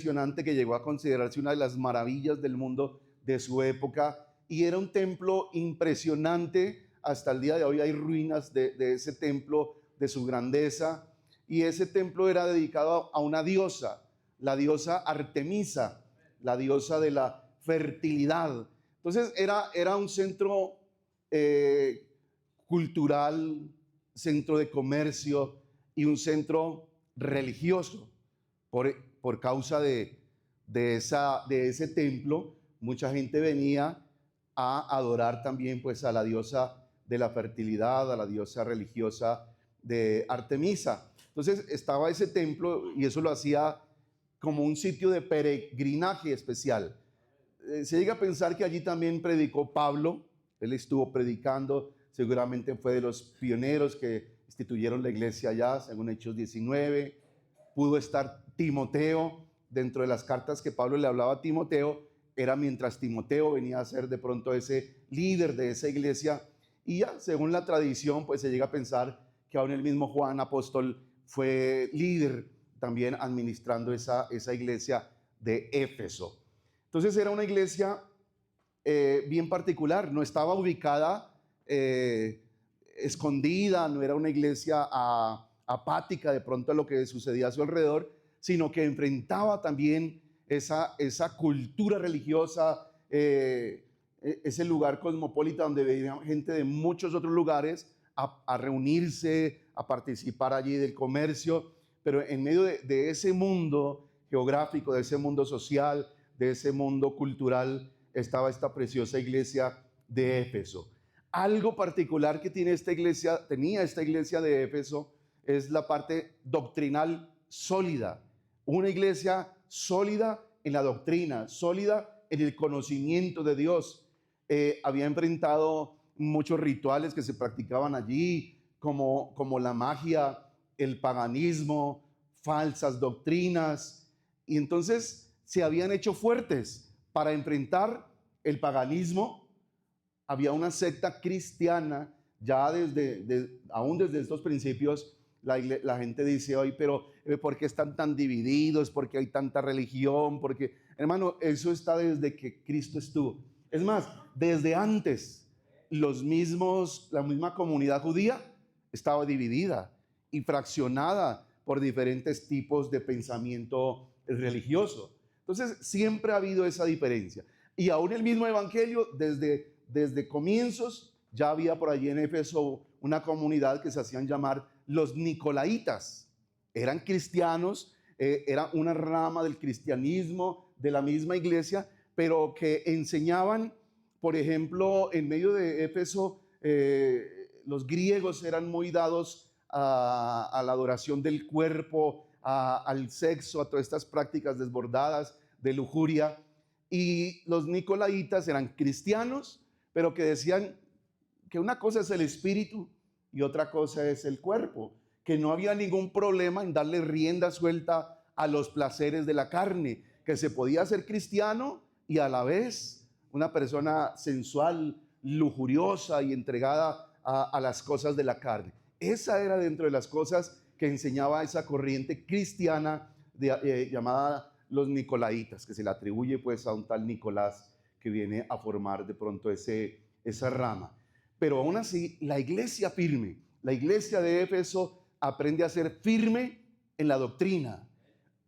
impresionante que llegó a considerarse una de las maravillas del mundo de su época, y era un templo impresionante. Hasta el día de hoy hay ruinas de ese templo, de su grandeza, y ese templo era dedicado a una diosa, la diosa Artemisa, la diosa de la fertilidad. Entonces era un centro cultural, centro de comercio y un centro religioso. Por causa de ese templo, mucha gente venía a adorar también pues a la diosa de la fertilidad, a la diosa religiosa de Artemisa. Entonces estaba ese templo y eso lo hacía como un sitio de peregrinaje especial. Se llega a pensar que allí también predicó Pablo. Él estuvo predicando, seguramente fue de los pioneros que instituyeron la iglesia allá, según Hechos 19. Pudo estar Timoteo. Dentro de las cartas que Pablo le hablaba a Timoteo, era mientras Timoteo venía a ser de pronto ese líder de esa iglesia. Y ya, según la tradición, pues se llega a pensar que aún el mismo Juan apóstol fue líder también administrando esa iglesia de Éfeso. Entonces era una iglesia bien particular, no estaba ubicada escondida, no era una iglesia apática de pronto a lo que sucedía a su alrededor, sino que enfrentaba también esa cultura religiosa, ese lugar cosmopolita donde venía gente de muchos otros lugares a reunirse, a participar allí del comercio, pero en medio de ese mundo geográfico, de ese mundo social, de ese mundo cultural, estaba esta preciosa iglesia de Éfeso. Algo particular que tenía esta iglesia de Éfeso es la parte doctrinal sólida. Una iglesia sólida en la doctrina, sólida en el conocimiento de Dios. Había enfrentado muchos rituales que se practicaban allí, como la magia, el paganismo, falsas doctrinas, y entonces se habían hecho fuertes para enfrentar el paganismo. Había una secta cristiana, ya aún desde estos principios, la gente dice hoy, pero ¿por qué están tan divididos? ¿Por qué hay tanta religión? Porque, hermano, eso está desde que Cristo estuvo. Es más, desde antes, la misma comunidad judía estaba dividida y fraccionada por diferentes tipos de pensamiento religioso. Entonces, siempre ha habido esa diferencia. Y aún el mismo evangelio, desde comienzos, ya había por allí en Éfeso una comunidad que se hacían llamar los Nicolaitas. Eran cristianos, era una rama del cristianismo de la misma iglesia, pero que enseñaban, por ejemplo, en medio de Éfeso, los griegos eran muy dados a la adoración del cuerpo, al sexo, a todas estas prácticas desbordadas de lujuria. Y los Nicolaitas eran cristianos, pero que decían que una cosa es el espíritu y otra cosa es el cuerpo, que no había ningún problema en darle rienda suelta a los placeres de la carne, que se podía ser cristiano y a la vez una persona sensual, lujuriosa y entregada a las cosas de la carne. Esa era dentro de las cosas que enseñaba esa corriente cristiana llamada los Nicolaitas, que se le atribuye pues a un tal Nicolás que viene a formar de pronto esa rama. Pero aún así, la iglesia firme, la iglesia de Éfeso aprende a ser firme en la doctrina,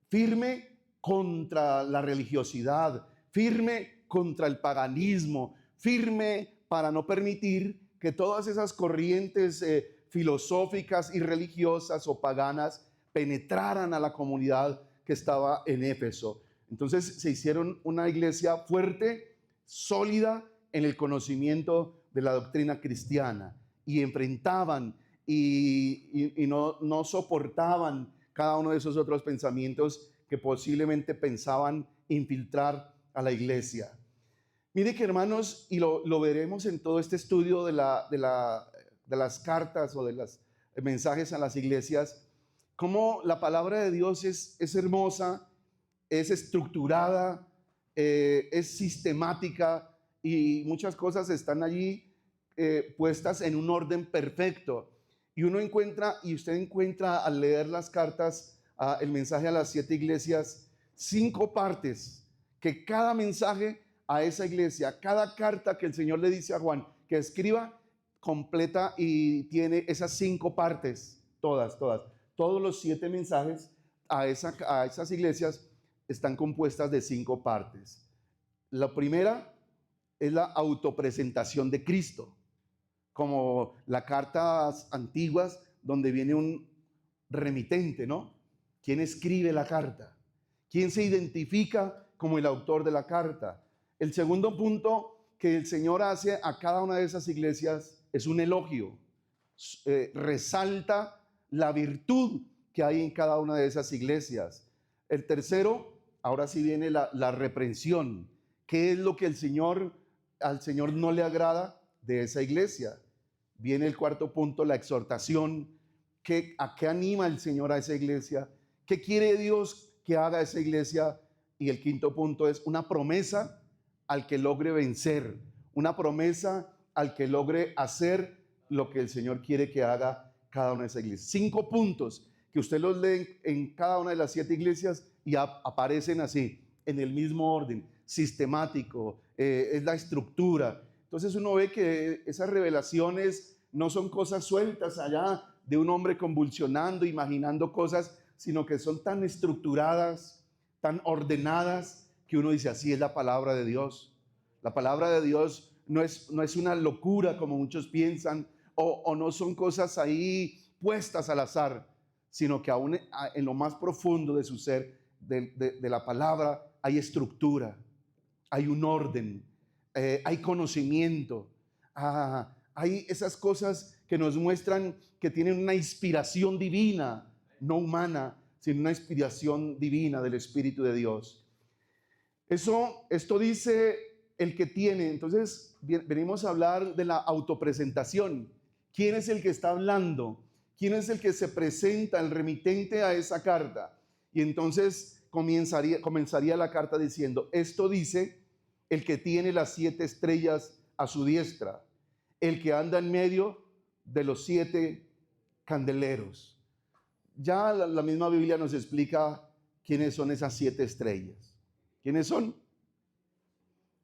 firme contra la religiosidad, firme contra el paganismo, firme para no permitir que todas esas corrientes filosóficas y religiosas o paganas penetraran a la comunidad que estaba en Éfeso. Entonces se hicieron una iglesia fuerte, sólida en el conocimiento de la doctrina cristiana, y enfrentaban y no soportaban cada uno de esos otros pensamientos que posiblemente pensaban infiltrar a la iglesia. Mire que, hermanos, y lo veremos en todo este estudio de las cartas o de los mensajes a las iglesias, cómo la palabra de Dios es hermosa, es estructurada, es sistemática, y muchas cosas están allí puestas en un orden perfecto. Y usted encuentra al leer las cartas, el mensaje a las 7 iglesias, 5 partes, que cada mensaje a esa iglesia, cada carta que el Señor le dice a Juan que escriba, completa y tiene esas 5 partes, todas. Todos los 7 mensajes a esas iglesias están compuestas de 5 partes. La primera es la autopresentación de Cristo, como las cartas antiguas donde viene un remitente, ¿no? ¿Quién escribe la carta? ¿Quién se identifica como el autor de la carta? El segundo punto que el Señor hace a cada una de esas iglesias es un elogio. Resalta la virtud que hay en cada una de esas iglesias. El tercero, ahora sí viene la reprensión. ¿Qué es lo que al Señor no le agrada de esa iglesia? Viene el cuarto punto, la exhortación. ¿A qué anima el Señor a esa iglesia? ¿Qué quiere Dios que haga esa iglesia? Y el quinto punto es una promesa al que logre vencer, una promesa al que logre hacer lo que el Señor quiere que haga cada una de esas iglesias. 5 puntos que usted los lee en cada una de las 7 iglesias y aparecen así, en el mismo orden, sistemático, es la estructura. Entonces uno ve que esas revelaciones no son cosas sueltas allá de un hombre convulsionando, imaginando cosas, sino que son tan estructuradas, tan ordenadas, que uno dice, así es la palabra de Dios. La palabra de Dios no es una locura como muchos piensan, o no son cosas ahí puestas al azar, sino que aún en lo más profundo de su ser, de la palabra, hay estructura, hay un orden, hay conocimiento, hay esas cosas que nos muestran que tienen una inspiración divina, no humana, sino una inspiración divina del Espíritu de Dios. Esto dice el que tiene. Entonces venimos a hablar de la autopresentación. ¿Quién es el que está hablando? ¿Quién es el que se presenta, el remitente a esa carta? Y entonces comenzaría la carta diciendo, esto dice el que tiene las 7 estrellas a su diestra, el que anda en medio de los 7 candeleros. Ya la misma Biblia nos explica quiénes son esas 7 estrellas. ¿Quiénes son?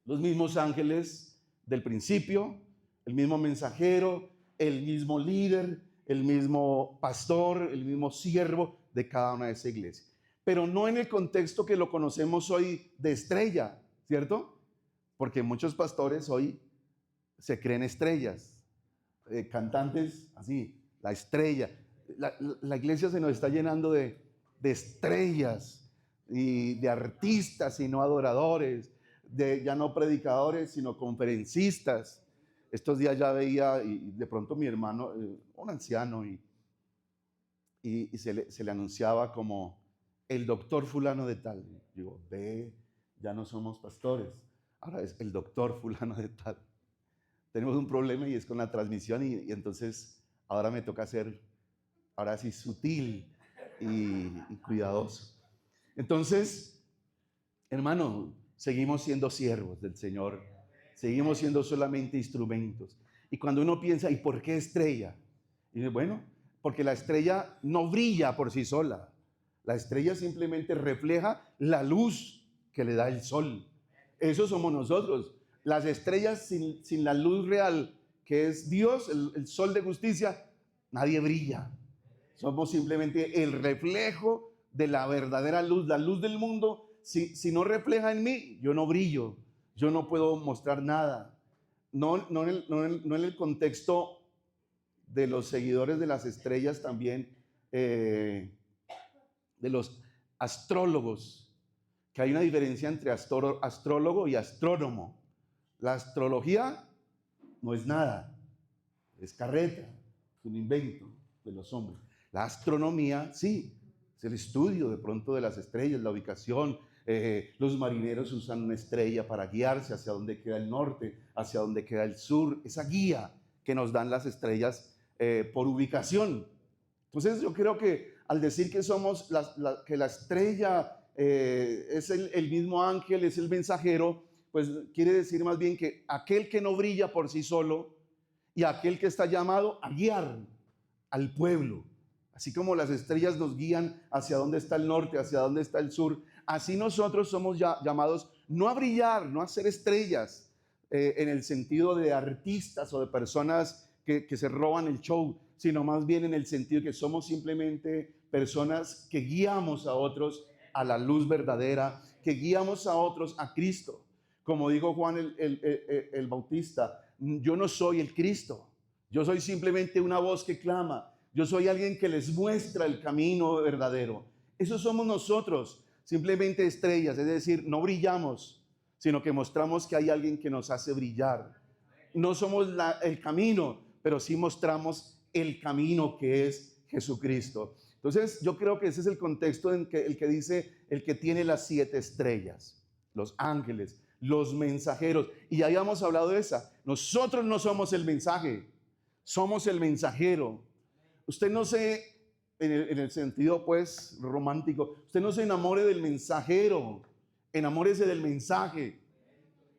Los mismos ángeles del principio, el mismo mensajero, el mismo líder, el mismo pastor, el mismo siervo de cada una de esas iglesias. Pero no en el contexto que lo conocemos hoy de estrella, ¿cierto? Porque muchos pastores hoy se creen estrellas, cantantes así, la estrella. La iglesia se nos está llenando de estrellas y de artistas y no adoradores, de ya no predicadores sino conferencistas. Estos días ya veía y de pronto mi hermano, un anciano, y se le anunciaba como el doctor fulano de tal. Digo, ya no somos pastores, ahora es el doctor fulano de tal. Tenemos un problema y es con la transmisión y entonces ahora me toca ser, ahora sí, sutil y cuidadoso. Entonces, hermano, seguimos siendo siervos del Señor, seguimos siendo solamente instrumentos. Y cuando uno piensa, ¿y por qué estrella? Y dice, bueno, porque la estrella no brilla por sí sola. La estrella simplemente refleja la luz que le da el sol. Eso somos nosotros. Las estrellas sin la luz real, que es Dios, el sol de justicia, nadie brilla. Somos simplemente el reflejo de la verdadera luz, la luz del mundo. Si no refleja en mí, yo no brillo, yo no puedo mostrar nada. No en el contexto de los seguidores de las estrellas también, de los astrólogos, que hay una diferencia entre astrólogo y astrónomo. La astrología no es nada, es carreta, es un invento de los hombres. La astronomía, sí, es el estudio de pronto de las estrellas, la ubicación. Los marineros usan una estrella para guiarse hacia dónde queda el norte, hacia dónde queda el sur, esa guía que nos dan las estrellas por ubicación. Entonces yo creo que al decir que somos que la estrella es el mismo ángel, es el mensajero, pues quiere decir más bien que aquel que no brilla por sí solo y aquel que está llamado a guiar al pueblo. Así como las estrellas nos guían hacia dónde está el norte, hacia dónde está el sur, Así nosotros somos llamados no a brillar, no a ser estrellas, en el sentido de artistas o de personas que se roban el show, sino más bien en el sentido que somos simplemente personas que guiamos a otros a la luz verdadera, que guiamos a otros a Cristo. Como dijo Juan el Bautista, yo no soy el Cristo, yo soy simplemente una voz que clama, yo soy alguien que les muestra el camino verdadero. Eso somos nosotros, simplemente estrellas, es decir, no brillamos, sino que mostramos que hay alguien que nos hace brillar. No somos el camino, pero sí mostramos el camino que es Jesucristo. Entonces, yo creo que ese es el contexto en que el que dice el que tiene las 7 estrellas, los ángeles, los mensajeros. Y ya habíamos hablado de esa. Nosotros no somos el mensaje, somos el mensajero. Usted no se, en el sentido pues romántico, usted no se enamore del mensajero, enamórese del mensaje.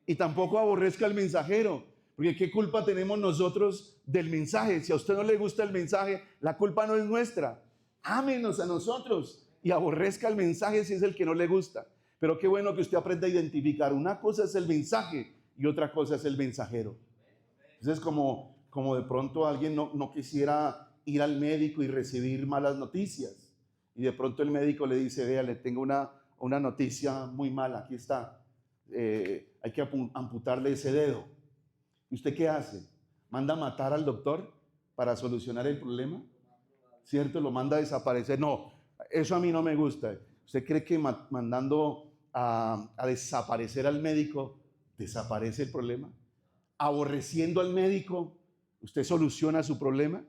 Y tampoco aborrezca al mensajero, porque ¿qué culpa tenemos nosotros del mensaje? Si a usted no le gusta el mensaje, la culpa no es nuestra. Ámenos a nosotros y aborrezca el mensaje si es el que no le gusta. Pero qué bueno que usted aprenda a identificar. Una cosa es el mensaje y otra cosa es el mensajero. Entonces, como de pronto alguien no quisiera ir al médico y recibir malas noticias. Y de pronto el médico le dice, vea, le tengo una noticia muy mala, aquí está. Hay que amputarle ese dedo. ¿Y usted qué hace? ¿Manda a matar al doctor para solucionar el problema? ¿Cierto? ¿Lo manda a desaparecer? No, eso a mí no me gusta. ¿Usted cree que mandando a desaparecer al médico desaparece el problema? ¿Aborreciendo al médico usted soluciona su problema?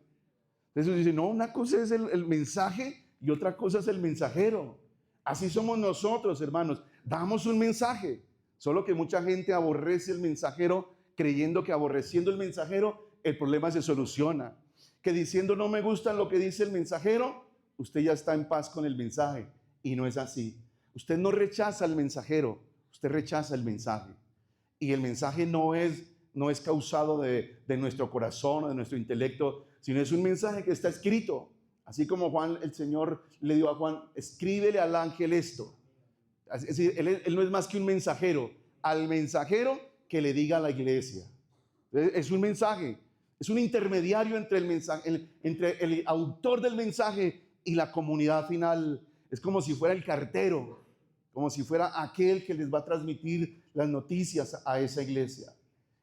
Entonces dice, no, una cosa es el mensaje y otra cosa es el mensajero. Así somos nosotros, hermanos. Damos un mensaje, solo que mucha gente aborrece el mensajero creyendo que aborreciendo el mensajero el problema se soluciona. Que diciendo no me gusta lo que dice el mensajero, usted ya está en paz con el mensaje. Y no es así. Usted no rechaza al mensajero, usted rechaza el mensaje. Y el mensaje no es causado de nuestro corazón o de nuestro intelecto, sino es un mensaje que está escrito. Así como Juan, el Señor le dio a Juan, escríbele al ángel esto. Es decir, él no es más que un mensajero. Al mensajero que le diga a la iglesia. Es un mensaje, es un intermediario entre el mensaje, entre el autor del mensaje y la comunidad final. Es como si fuera el cartero, como si fuera aquel que les va a transmitir las noticias a esa iglesia.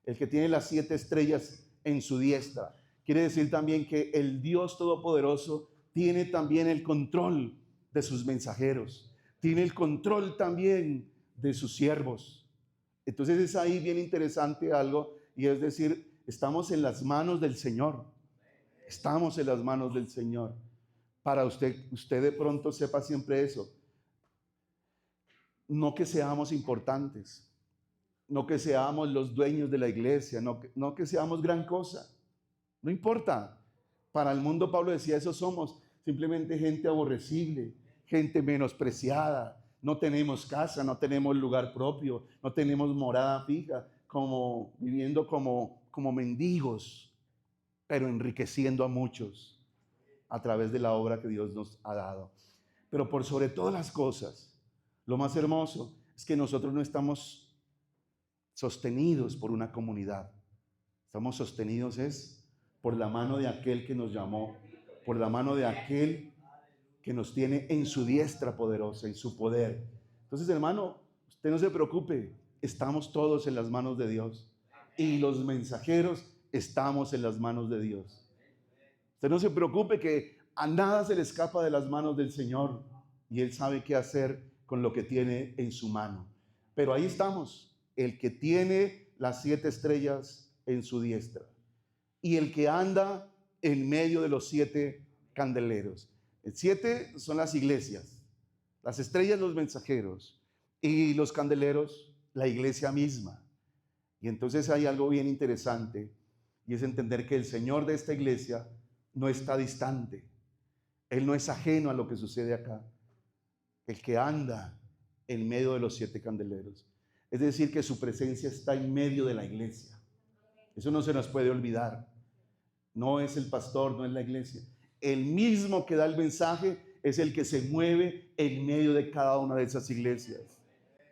El que tiene las 7 estrellas en su diestra. Quiere decir también que el Dios Todopoderoso tiene también el control de sus mensajeros. Tiene el control también de sus siervos. Entonces es ahí bien interesante algo, y es decir, estamos en las manos del Señor. Estamos en las manos del Señor. Para usted de pronto sepa siempre eso. No que seamos importantes, no que seamos los dueños de la iglesia, no que seamos gran cosa. No importa. Para el mundo, Pablo decía, eso somos simplemente gente aborrecible, gente menospreciada. No tenemos casa, no tenemos lugar propio, no tenemos morada fija, viviendo como mendigos, pero enriqueciendo a muchos a través de la obra que Dios nos ha dado. Pero por sobre todas las cosas, lo más hermoso es que nosotros no estamos sostenidos por una comunidad. Estamos sostenidos por la mano de aquel que nos llamó, por la mano de aquel que nos tiene en su diestra poderosa, en su poder. Entonces, hermano, usted no se preocupe, estamos todos en las manos de Dios. Y los mensajeros estamos en las manos de Dios. Usted no se preocupe que a nada se le escapa de las manos del Señor. Y Él sabe qué hacer con lo que tiene en su mano. Pero ahí estamos, el que tiene las 7 estrellas en su diestra. Y el que anda en medio de los 7 candeleros. El 7 son las iglesias, las estrellas los mensajeros y los candeleros la iglesia misma. Y entonces hay algo bien interesante y es entender que el Señor de esta iglesia no está distante. Él no es ajeno a lo que sucede acá. El que anda en medio de los 7 candeleros. Es decir, que su presencia está en medio de la iglesia. Eso no se nos puede olvidar. No es el pastor, no es la iglesia. El mismo que da el mensaje es el que se mueve en medio de cada una de esas iglesias.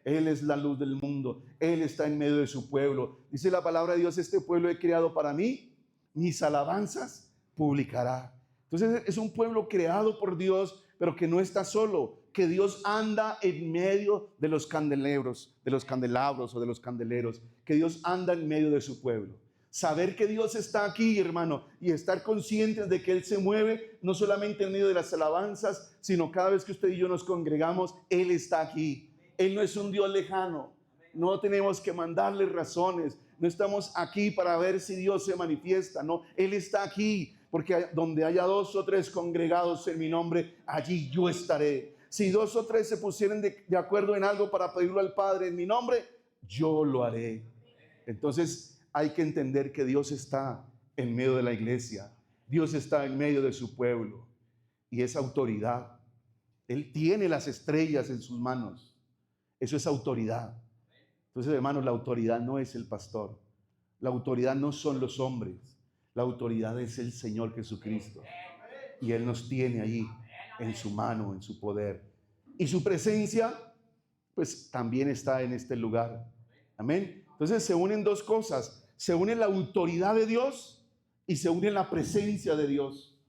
Él es la luz del mundo. Él está en medio de su pueblo. Dice la palabra de Dios: este pueblo he creado para mí, mis alabanzas publicará. Entonces es un pueblo creado por Dios, pero que no está solo, que Dios anda en medio de los candelabros, o de los candeleros, que Dios anda en medio de su pueblo. Saber que Dios está aquí, hermano, y estar conscientes de que Él se mueve, no solamente en medio de las alabanzas, sino cada vez que usted y yo nos congregamos, Él está aquí. Él no es un Dios lejano. No tenemos que mandarle razones. No estamos aquí para ver si Dios se manifiesta. No, Él está aquí, porque donde haya 2 o 3 congregados en mi nombre, allí yo estaré. Si 2 o 3 se pusieran de acuerdo en algo para pedirlo al Padre en mi nombre, yo lo haré. Entonces hay que entender que Dios está en medio de la iglesia. Dios está en medio de su pueblo. Y esa autoridad, Él tiene las estrellas en sus manos. Eso es autoridad. Entonces, hermanos, la autoridad no es el pastor. La autoridad no son los hombres. La autoridad es el Señor Jesucristo. Y Él nos tiene allí en su mano, en su poder. Y su presencia, pues también está en este lugar. Amén. Entonces se unen 2 cosas. Se une la autoridad de Dios y se une la presencia de Dios.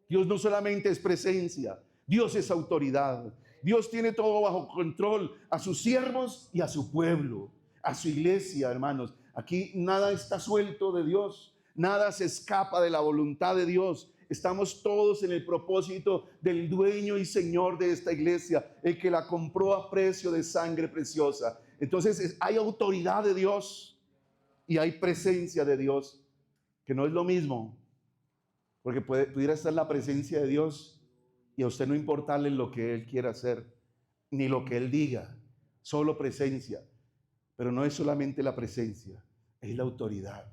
Dios no solamente es presencia, Dios es autoridad. Dios tiene todo bajo control, a sus siervos y a su pueblo, a su iglesia, hermanos. Aquí nada está suelto de Dios, nada se escapa de la voluntad de Dios. Estamos todos en el propósito del dueño y Señor de esta iglesia, el que la compró a precio de sangre preciosa. Entonces hay autoridad de Dios y hay presencia de Dios, que no es lo mismo, porque pudiera estar la presencia de Dios y a usted no importarle lo que Él quiera hacer, ni lo que Él diga, solo presencia. Pero no es solamente la presencia, es la autoridad.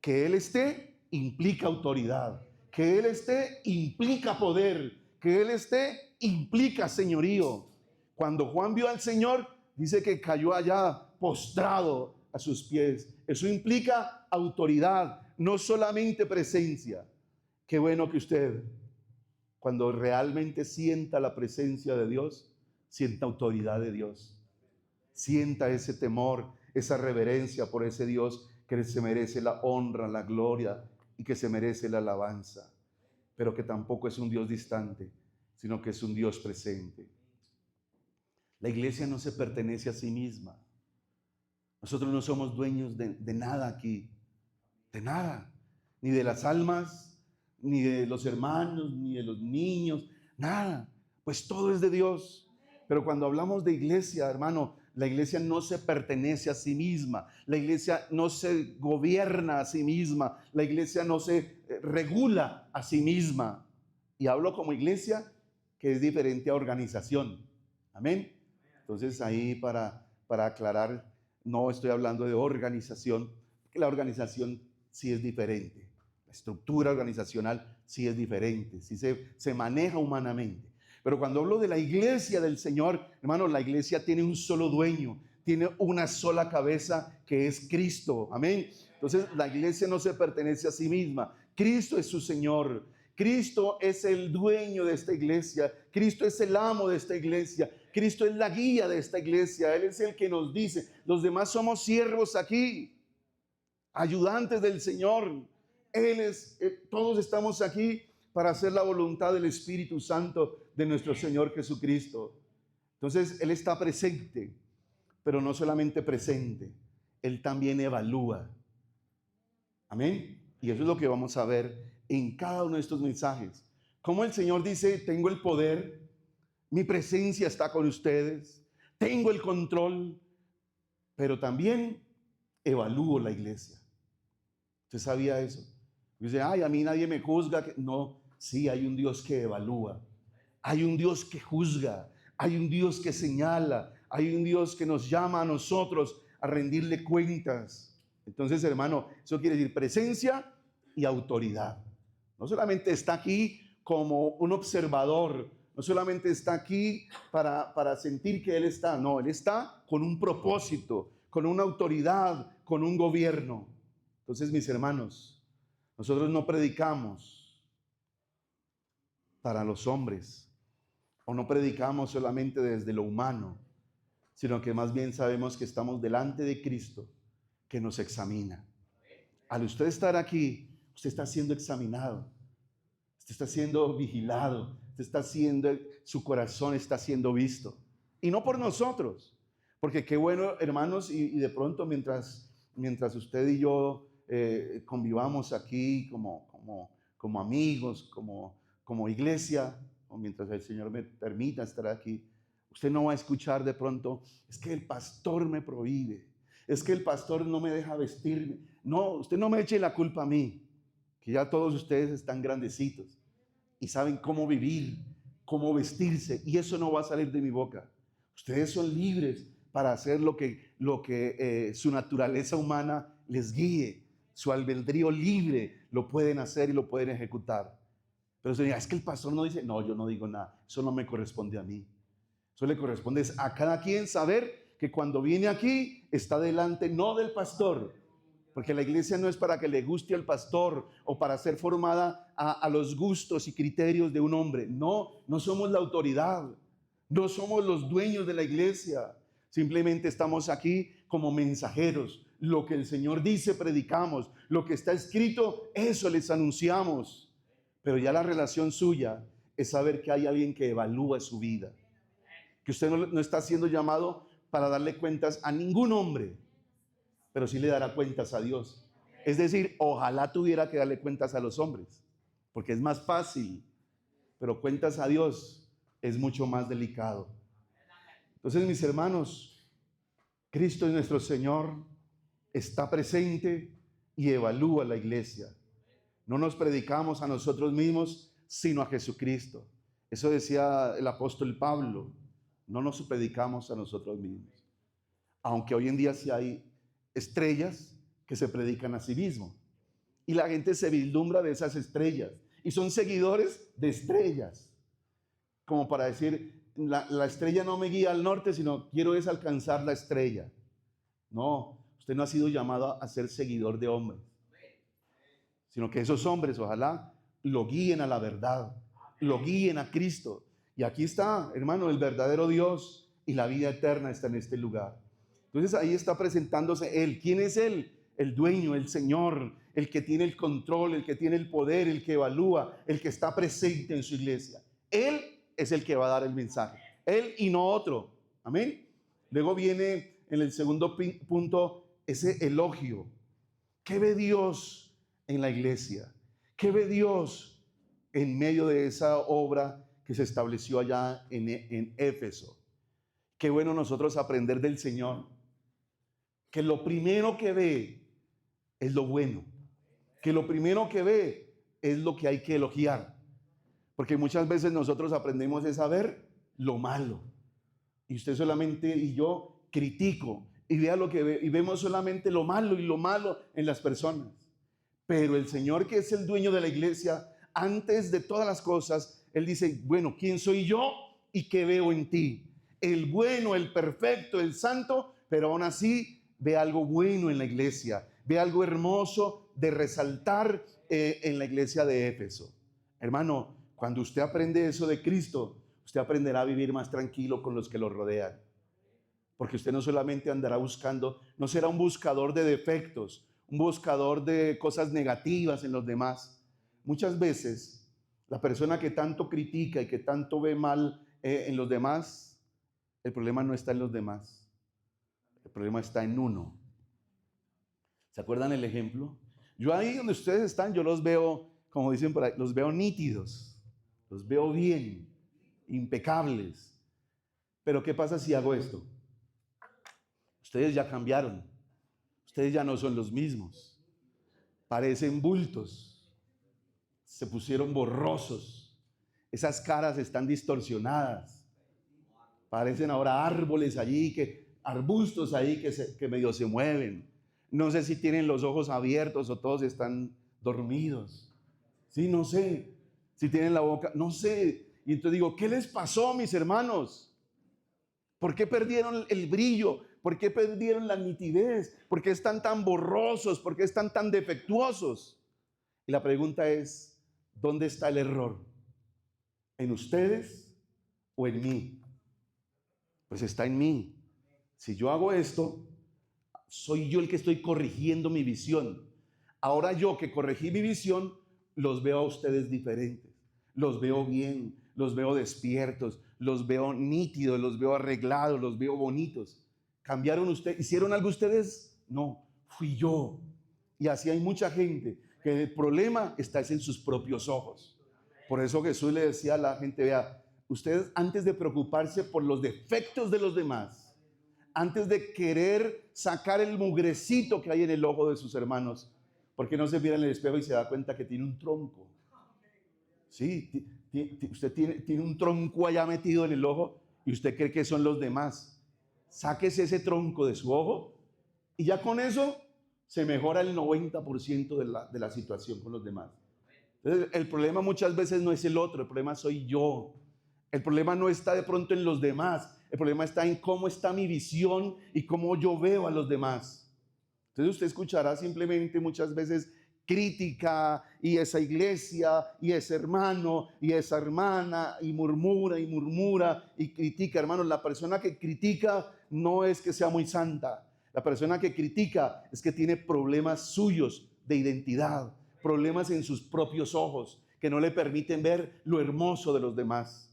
Que Él esté implica autoridad, que Él esté implica poder, que Él esté implica señorío. Cuando Juan vio al Señor, dice que cayó allá postrado a sus pies. Eso implica autoridad, no solamente presencia. Qué bueno que usted, cuando realmente sienta la presencia de Dios, sienta autoridad de Dios. Sienta ese temor, esa reverencia por ese Dios que se merece la honra, la gloria y que se merece la alabanza. Pero que tampoco es un Dios distante, sino que es un Dios presente. La iglesia no se pertenece a sí misma. Nosotros no somos dueños de nada aquí, de nada, ni de las almas, ni de los hermanos, ni de los niños, nada. Pues todo es de Dios. Pero cuando hablamos de iglesia, hermano, la iglesia no se pertenece a sí misma. La iglesia no se gobierna a sí misma. La iglesia no se regula a sí misma. Y hablo como iglesia, que es diferente a organización. Amén. Entonces ahí para aclarar, no estoy hablando de organización, porque la organización sí es diferente. La estructura organizacional sí es diferente, sí se maneja humanamente. Pero cuando hablo de la iglesia del Señor, hermano, la iglesia tiene un solo dueño, tiene una sola cabeza que es Cristo. Amén. Entonces la iglesia no se pertenece a sí misma. Cristo es su Señor. Cristo es el dueño de esta iglesia. Cristo es el amo de esta iglesia. Cristo es la guía de esta iglesia. Él es el que nos dice, los demás somos siervos aquí, ayudantes del Señor. Todos estamos aquí para hacer la voluntad del Espíritu Santo de nuestro Señor Jesucristo. Entonces Él está presente, pero no solamente presente, Él también evalúa. Amén. Y eso es lo que vamos a ver en cada uno de estos mensajes. Como el Señor dice, tengo el poder, mi presencia está con ustedes, tengo el control, pero también evalúo la iglesia. ¿Usted sabía eso? Dice, ay, a mí nadie me juzga. No, sí, hay un Dios que evalúa, hay un Dios que juzga, hay un Dios que señala, hay un Dios que nos llama a nosotros a rendirle cuentas. Entonces, hermano, eso quiere decir presencia y autoridad. No solamente está aquí como un observador, no solamente está aquí para sentir que Él está, no, Él está con un propósito, con una autoridad, con un gobierno. Entonces, mis hermanos, nosotros no predicamos para los hombres, o no predicamos solamente desde lo humano, sino que más bien sabemos que estamos delante de Cristo, que nos examina. Al usted estar aquí, usted está siendo examinado, usted está siendo vigilado, usted está siendo, su corazón está siendo visto. Y no por nosotros, porque qué bueno, hermanos, y de pronto mientras usted y yo convivamos aquí como amigos, como iglesia, o mientras el Señor me permita estar aquí, usted no va a escuchar de pronto, es que el pastor me prohíbe, es que el pastor no me deja vestirme. No, usted no me eche la culpa a mí, que ya todos ustedes están grandecitos y saben cómo vivir, cómo vestirse, y eso no va a salir de mi boca. Ustedes son libres para hacer lo que su naturaleza humana les guíe, su albedrío libre lo pueden hacer y lo pueden ejecutar. Pero se diga, es que el pastor no dice, no, yo no digo nada, eso no me corresponde a mí. Eso le corresponde a cada quien saber que cuando viene aquí está delante no del pastor, porque la iglesia no es para que le guste al pastor o para ser formada a los gustos y criterios de un hombre. No, no somos la autoridad, no somos los dueños de la iglesia. Simplemente estamos aquí como mensajeros. Lo que el Señor dice, predicamos. Lo que está escrito, eso les anunciamos. Pero ya la relación suya es saber que hay alguien que evalúa su vida. Que usted no está siendo llamado para darle cuentas a ningún hombre, pero sí le dará cuentas a Dios. Es decir, ojalá tuviera que darle cuentas a los hombres, porque es más fácil, pero cuentas a Dios es mucho más delicado. Entonces, mis hermanos, Cristo es nuestro Señor, está presente y evalúa la iglesia. No nos predicamos a nosotros mismos, sino a Jesucristo. Eso decía el apóstol Pablo. No nos predicamos a nosotros mismos. Aunque hoy en día sí hay estrellas que se predican a sí mismos. Y la gente se vislumbra de esas estrellas. Y son seguidores de estrellas. Como para decir, la estrella no me guía al norte, sino quiero es alcanzar la estrella. No, usted no ha sido llamado a ser seguidor de hombres, sino que esos hombres ojalá lo guíen a la verdad, lo guíen a Cristo. Y aquí está, hermano, el verdadero Dios y la vida eterna está en este lugar. Entonces ahí está presentándose Él. ¿Quién es Él? El dueño, el Señor, el que tiene el control, el que tiene el poder, el que evalúa, el que está presente en su iglesia. Él es el que va a dar el mensaje. Él y no otro. Amén. Luego viene en el segundo punto ese elogio. ¿Qué ve Dios en la iglesia? ¿Qué ve Dios en medio de esa obra que se estableció allá en Éfeso? Qué bueno nosotros aprender del Señor, que lo primero que ve es lo bueno, que lo primero que ve es lo que hay que elogiar, porque muchas veces nosotros aprendemos a ver lo malo, y usted solamente y yo critico y vea lo que ve, y vemos solamente lo malo y lo malo en las personas. Pero el Señor, que es el dueño de la iglesia, antes de todas las cosas, Él dice, bueno, ¿quién soy yo y qué veo en ti? El bueno, el perfecto, el santo, pero aún así ve algo bueno en la iglesia, ve algo hermoso de resaltar en la iglesia de Éfeso. Hermano, cuando usted aprende eso de Cristo, usted aprenderá a vivir más tranquilo con los que lo rodean. Porque usted no solamente andará buscando, no será un buscador de defectos, un buscador de cosas negativas en los demás. Muchas veces la persona que tanto critica y que tanto ve mal en los demás, el problema no está en los demás, el problema está en uno. ¿Se acuerdan el ejemplo? Yo ahí donde ustedes están, yo los veo, como dicen por ahí, los veo nítidos, los veo bien, impecables. Pero ¿qué pasa si hago esto? Ustedes ya cambiaron, ustedes ya no son los mismos, parecen bultos, se pusieron borrosos, esas caras están distorsionadas, parecen ahora árboles allí, arbustos ahí que medio se mueven. No sé si tienen los ojos abiertos o todos están dormidos. Sí, no sé. Si tienen la boca, no sé. Y entonces digo, ¿qué les pasó, mis hermanos? ¿Por qué perdieron el brillo? ¿Por qué perdieron la nitidez? ¿Por qué están tan borrosos? ¿Por qué están tan defectuosos? Y la pregunta es, ¿dónde está el error? ¿En ustedes o en mí? Pues está en mí. Si yo hago esto, soy yo el que estoy corrigiendo mi visión. Ahora yo que corregí mi visión, los veo a ustedes diferentes. Los veo bien, los veo despiertos, los veo nítidos, los veo arreglados, los veo bonitos. ¿Cambiaron ustedes? ¿Hicieron algo ustedes? No, fui yo. Y así hay mucha gente que el problema está en sus propios ojos. Por eso Jesús le decía a la gente, vea, ustedes antes de preocuparse por los defectos de los demás, antes de querer sacar el mugrecito que hay en el ojo de sus hermanos, ¿por qué no se mira en el espejo y se da cuenta que tiene un tronco? Sí, usted tiene un tronco allá metido en el ojo y usted cree que son los demás. Sáquese ese tronco de su ojo y ya con eso se mejora el 90% de la situación con los demás. Entonces, el problema muchas veces no es el otro, el problema soy yo. El problema no está de pronto en los demás, el problema está en cómo está mi visión y cómo yo veo a los demás. Entonces usted escuchará simplemente muchas veces crítica y esa iglesia y ese hermano y esa hermana y murmura y critica. Hermanos, la persona que critica no es que sea muy santa. La persona que critica es que tiene problemas suyos de identidad, problemas en sus propios ojos que no le permiten ver lo hermoso de los demás.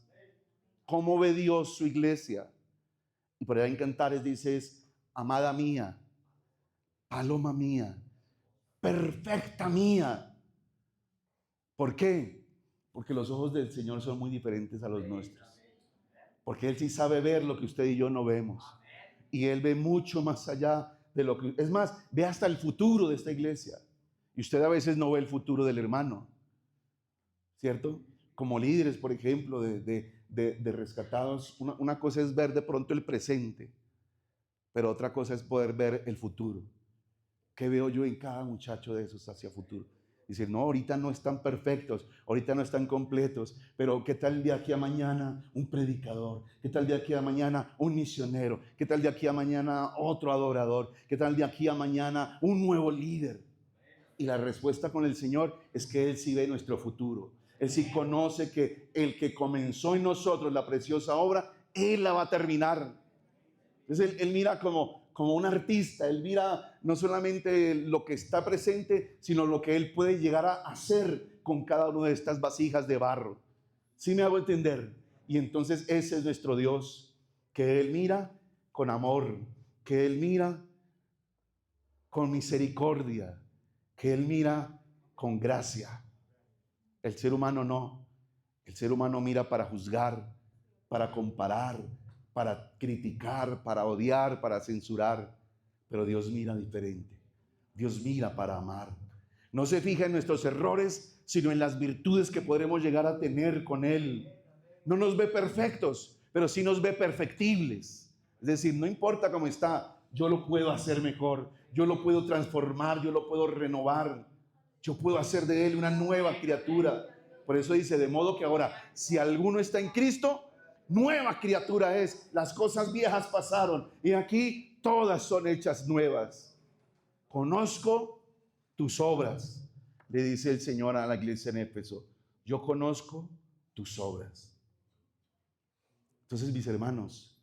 ¿Cómo ve Dios su iglesia? Y por allá en Cantares dices, amada mía, paloma mía, perfecta mía. ¿Por qué? Porque los ojos del Señor son muy diferentes a los nuestros. Porque Él sí sabe ver lo que usted y yo no vemos. Y Él ve mucho más allá de lo que... Es más, ve hasta el futuro de esta iglesia. Y usted a veces no ve el futuro del hermano, ¿cierto? Como líderes, por ejemplo, de rescatados, una cosa es ver de pronto el presente, pero otra cosa es poder ver el futuro. ¿Qué veo yo en cada muchacho de esos hacia futuro? Dice, no, ahorita no están perfectos, ahorita no están completos, pero ¿qué tal de aquí a mañana un predicador? ¿Qué tal de aquí a mañana un misionero? ¿Qué tal de aquí a mañana otro adorador? ¿Qué tal de aquí a mañana un nuevo líder? Y la respuesta con el Señor es que Él sí ve nuestro futuro. Él sí conoce que el que comenzó en nosotros la preciosa obra, Él la va a terminar. Entonces él mira como un artista, Él mira no solamente lo que está presente, sino lo que Él puede llegar a hacer con cada una de estas vasijas de barro. ¿Sí me hago entender? Y entonces ese es nuestro Dios, que Él mira con amor, que Él mira con misericordia, que Él mira con gracia. El ser humano no. El ser humano mira para juzgar, para comparar, para criticar, para odiar, para censurar. Pero Dios mira diferente. Dios mira para amar. No se fija en nuestros errores, sino en las virtudes que podremos llegar a tener con Él. No nos ve perfectos, pero sí nos ve perfectibles. Es decir, no importa cómo está, yo lo puedo hacer mejor, yo lo puedo transformar, yo lo puedo renovar, yo puedo hacer de Él una nueva criatura. Por eso dice, de modo que ahora, si alguno está en Cristo, nueva criatura es. Las cosas viejas pasaron y aquí todas son hechas nuevas. Conozco tus obras, le dice el Señor a la iglesia en Éfeso. Yo conozco tus obras. Entonces, mis hermanos,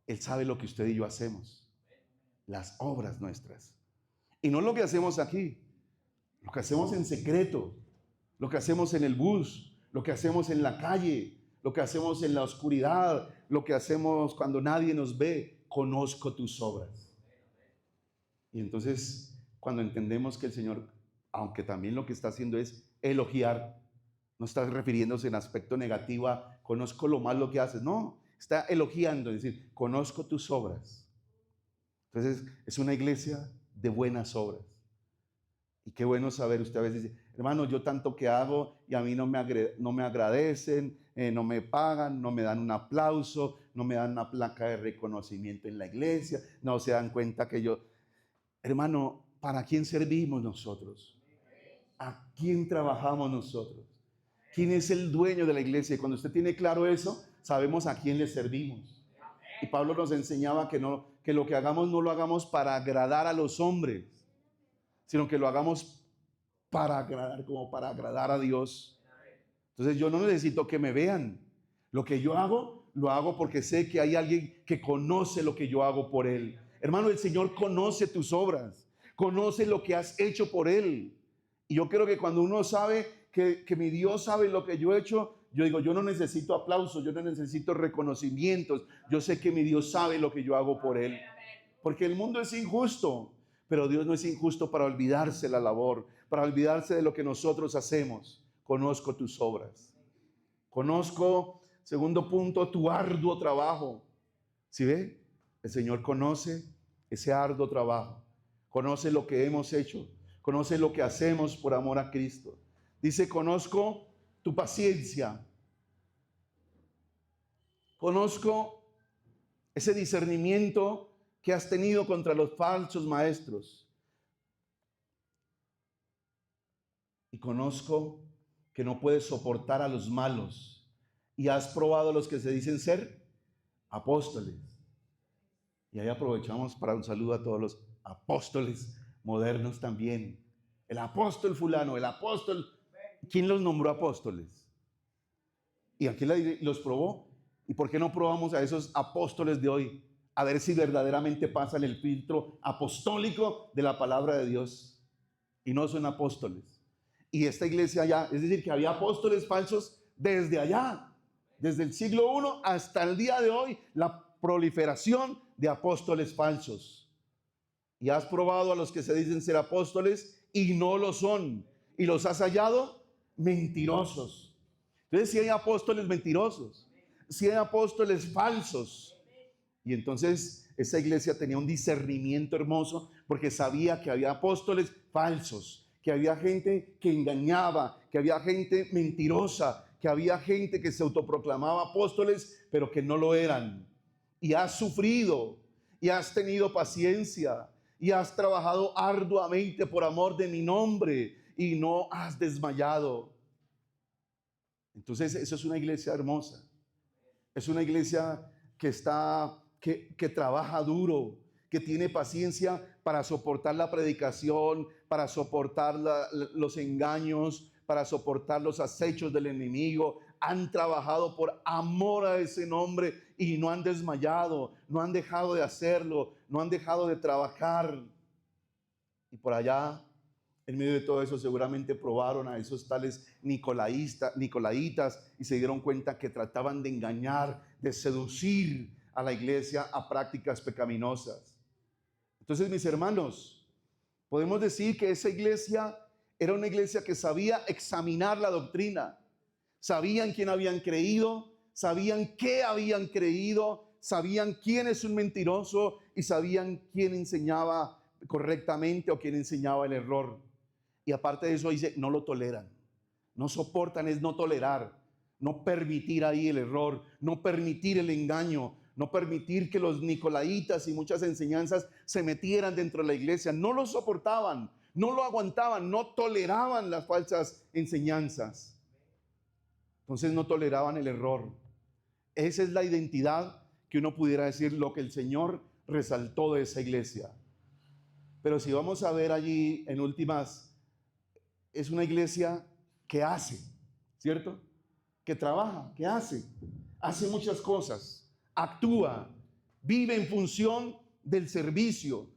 Él sabe lo que usted y yo hacemos, las obras nuestras. Y no lo que hacemos aquí, lo que hacemos en secreto, lo que hacemos en el bus, lo que hacemos en la calle, lo que hacemos en la oscuridad, lo que hacemos cuando nadie nos ve. Conozco tus obras. Y entonces, cuando entendemos que el Señor, aunque también lo que está haciendo es elogiar, no está refiriéndose en aspecto negativo a conozco lo malo que haces, no, está elogiando, es decir, conozco tus obras. Entonces, es una iglesia de buenas obras. Y qué bueno saber, usted a veces dice, hermano, yo tanto que hago y a mí no me agradecen, no me pagan, no me dan un aplauso, no me dan una placa de reconocimiento en la iglesia, no se dan cuenta que yo... Hermano, ¿para quién servimos nosotros? ¿A quién trabajamos nosotros? ¿Quién es el dueño de la iglesia? Y cuando usted tiene claro eso, sabemos a quién le servimos. Y Pablo nos enseñaba que lo que hagamos no lo hagamos para agradar a los hombres, sino que lo hagamos para agradar a Dios. Entonces yo no necesito que me vean. Lo que yo hago lo hago porque sé que hay alguien que conoce lo que yo hago por Él. Hermano, el Señor conoce tus obras, conoce lo que has hecho por Él. Y yo creo que cuando uno sabe que mi Dios sabe lo que yo he hecho, yo digo, yo no necesito aplausos, yo no necesito reconocimientos. Yo sé que mi Dios sabe lo que yo hago por Él. Porque el mundo es injusto, pero Dios no es injusto para olvidarse la labor, para olvidarse de lo que nosotros hacemos. Conozco tus obras. Conozco, segundo punto, tu arduo trabajo. ¿Sí ve? El Señor conoce ese arduo trabajo. Conoce lo que hemos hecho. Conoce lo que hacemos por amor a Cristo. Dice, conozco tu paciencia. Conozco ese discernimiento que has tenido contra los falsos maestros. Y conozco que no puedes soportar a los malos. Y has probado a los que se dicen ser apóstoles. Y ahí aprovechamos para un saludo a todos los apóstoles modernos también. El apóstol fulano, el apóstol. ¿Quién los nombró apóstoles? ¿Y aquí los probó? ¿Y por qué no probamos a esos apóstoles de hoy? A ver si verdaderamente pasan el filtro apostólico de la palabra de Dios. Y no son apóstoles. Y esta iglesia ya, es decir, que había apóstoles falsos desde allá. Desde el siglo I hasta el día de hoy, la proliferación de apóstoles falsos. Y has probado a los que se dicen ser apóstoles y no lo son. Y los has hallado mentirosos. Entonces, si hay apóstoles mentirosos, si hay apóstoles falsos. Y entonces esa iglesia tenía un discernimiento hermoso porque sabía que había apóstoles falsos, que había gente que engañaba, que había gente mentirosa, que había gente que se autoproclamaba apóstoles, pero que no lo eran. Y has sufrido, y has tenido paciencia, y has trabajado arduamente por amor de mi nombre, y no has desmayado. Entonces, eso es una iglesia hermosa. Es una iglesia que trabaja duro, que tiene paciencia para soportar la predicación, para soportar los engaños, para soportar los acechos del enemigo. Han trabajado por amor a ese nombre y no han desmayado, no han dejado de hacerlo, no han dejado de trabajar. Y por allá, en medio de todo eso, seguramente probaron a esos tales nicolaitas y se dieron cuenta que trataban de engañar, de seducir a la iglesia a prácticas pecaminosas. Entonces, mis hermanos, podemos decir que esa iglesia era una iglesia que sabía examinar la doctrina. Sabían quién habían creído, sabían qué habían creído, sabían quién es un mentiroso y sabían quién enseñaba correctamente o quién enseñaba el error. Y aparte de eso dice, no lo toleran, no soportan, es no tolerar, no permitir ahí el error, no permitir el engaño, no permitir que los nicolaitas y muchas enseñanzas se metieran dentro de la iglesia. No lo soportaban, no lo aguantaban, no toleraban las falsas enseñanzas. Entonces no toleraban el error. Esa es la identidad que uno pudiera decir lo que el Señor resaltó de esa iglesia. Pero si vamos a ver allí en últimas, es una iglesia que hace, ¿cierto? Que trabaja, que hace muchas cosas, actúa, vive en función del servicio,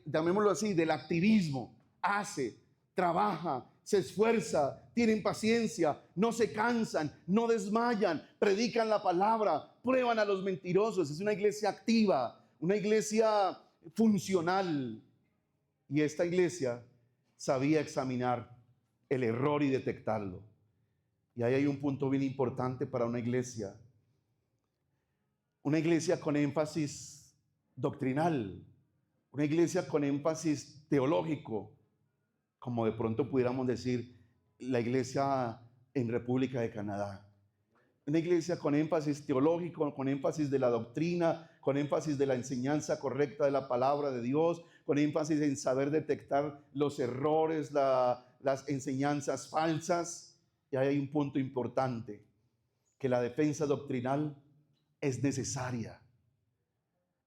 llamémoslo así, del activismo, hace, trabaja, se esfuerza, tienen paciencia, no se cansan, no desmayan, predican la palabra, prueban a los mentirosos. Es una iglesia activa, una iglesia funcional. Y esta iglesia sabía examinar el error y detectarlo. Y ahí hay un punto bien importante para una iglesia con énfasis doctrinal, una iglesia con énfasis teológico, como de pronto pudiéramos decir la iglesia en República de Canadá. Una iglesia con énfasis teológico, con énfasis de la doctrina, con énfasis de la enseñanza correcta de la palabra de Dios, con énfasis en saber detectar los errores, las enseñanzas falsas. Y ahí hay un punto importante, que la defensa doctrinal es necesaria.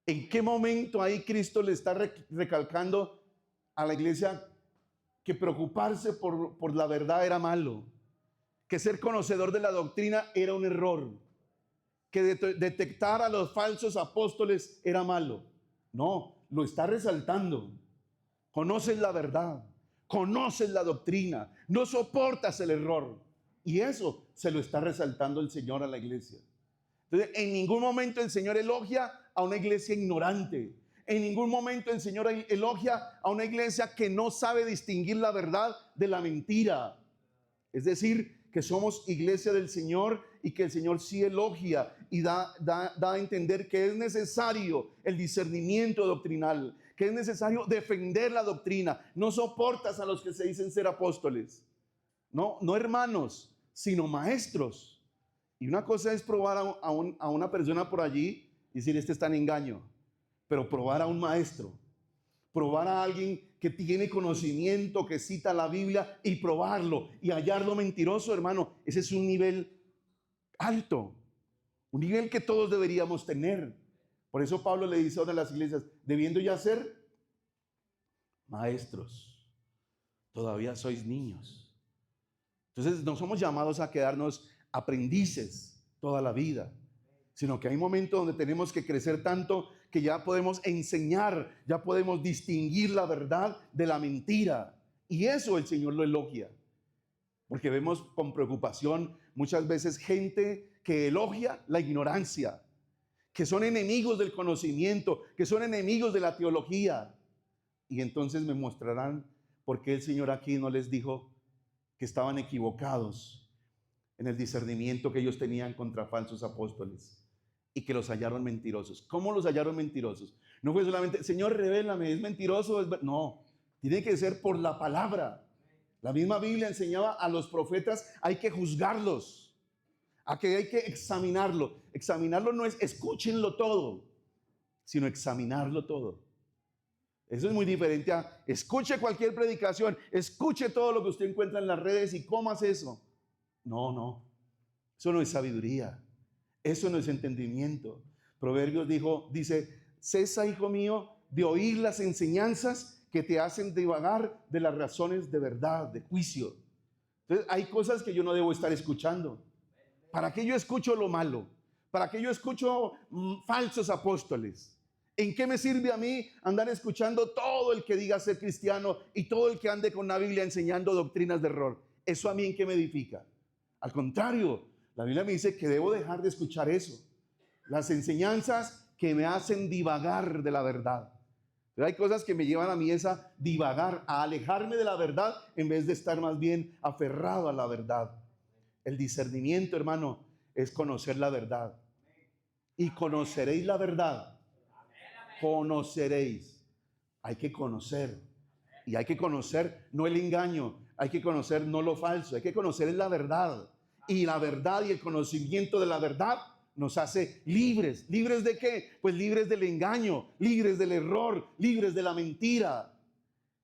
¿En qué momento ahí Cristo le está recalcando a la iglesia que preocuparse por la verdad era malo? Que ser conocedor de la doctrina era un error. que detectar a los falsos apóstoles era malo. No, lo está resaltando. Conoces la verdad, conoces la doctrina, no soportas el error. Y eso se lo está resaltando el Señor a la iglesia. Entonces, en ningún momento el Señor elogia a una iglesia ignorante. En ningún momento el Señor elogia a una iglesia que no sabe distinguir la verdad de la mentira. Es decir, que somos iglesia del Señor y que el Señor sí elogia y da a entender que es necesario el discernimiento doctrinal, que es necesario defender la doctrina. No soportas a los que se dicen ser apóstoles. No hermanos, sino maestros. Y una cosa es probar a una persona por allí y decir, este está en engaño. Pero probar a un maestro, probar a alguien que tiene conocimiento, que cita la Biblia y probarlo y hallarlo mentiroso, hermano, ese es un nivel alto, un nivel que todos deberíamos tener. Por eso Pablo le dice a una de las iglesias, debiendo ya ser maestros, todavía sois niños. Entonces no somos llamados a quedarnos aprendices toda la vida, sino que hay momentos donde tenemos que crecer tanto que ya podemos enseñar, ya podemos distinguir la verdad de la mentira. Y eso el Señor lo elogia, porque vemos con preocupación muchas veces gente que elogia la ignorancia, que son enemigos del conocimiento, que son enemigos de la teología. Y entonces me mostrarán por qué el Señor aquí no les dijo que estaban equivocados en el discernimiento que ellos tenían contra falsos apóstoles y que los hallaron mentirosos. ¿Cómo los hallaron mentirosos? No fue solamente, Señor, revélame, ¿es mentiroso? No, tiene que ser por la palabra. La misma Biblia enseñaba a los profetas, hay que juzgarlos, a que hay que examinarlo. Examinarlo no es escúchenlo todo, sino examinarlo todo. Eso es muy diferente a escuche cualquier predicación, escuche todo lo que usted encuentra en las redes y comas eso. No, eso no es sabiduría, eso no es entendimiento. Proverbios dice, cesa, hijo mío, de oír las enseñanzas que te hacen divagar de las razones de verdad, de juicio. Entonces hay cosas que yo no debo estar escuchando. ¿Para qué yo escucho lo malo? ¿Para qué yo escucho falsos apóstoles? ¿En qué me sirve a mí andar escuchando todo el que diga ser cristiano y todo el que ande con la Biblia enseñando doctrinas de error? ¿Eso a mí en qué me edifica? Al contrario, la Biblia me dice que debo dejar de escuchar eso. Las enseñanzas que me hacen divagar de la verdad. Pero hay cosas que me llevan a mí a divagar, a alejarme de la verdad en vez de estar más bien aferrado a la verdad. El discernimiento, hermano, es conocer la verdad. Y conoceréis la verdad. Conoceréis. Hay que conocer. Y hay que conocer no el engaño, hay que conocer no lo falso, hay que conocer la verdad. Y la verdad y el conocimiento de la verdad nos hace libres. ¿Libres de qué? Pues libres del engaño, libres del error, libres de la mentira.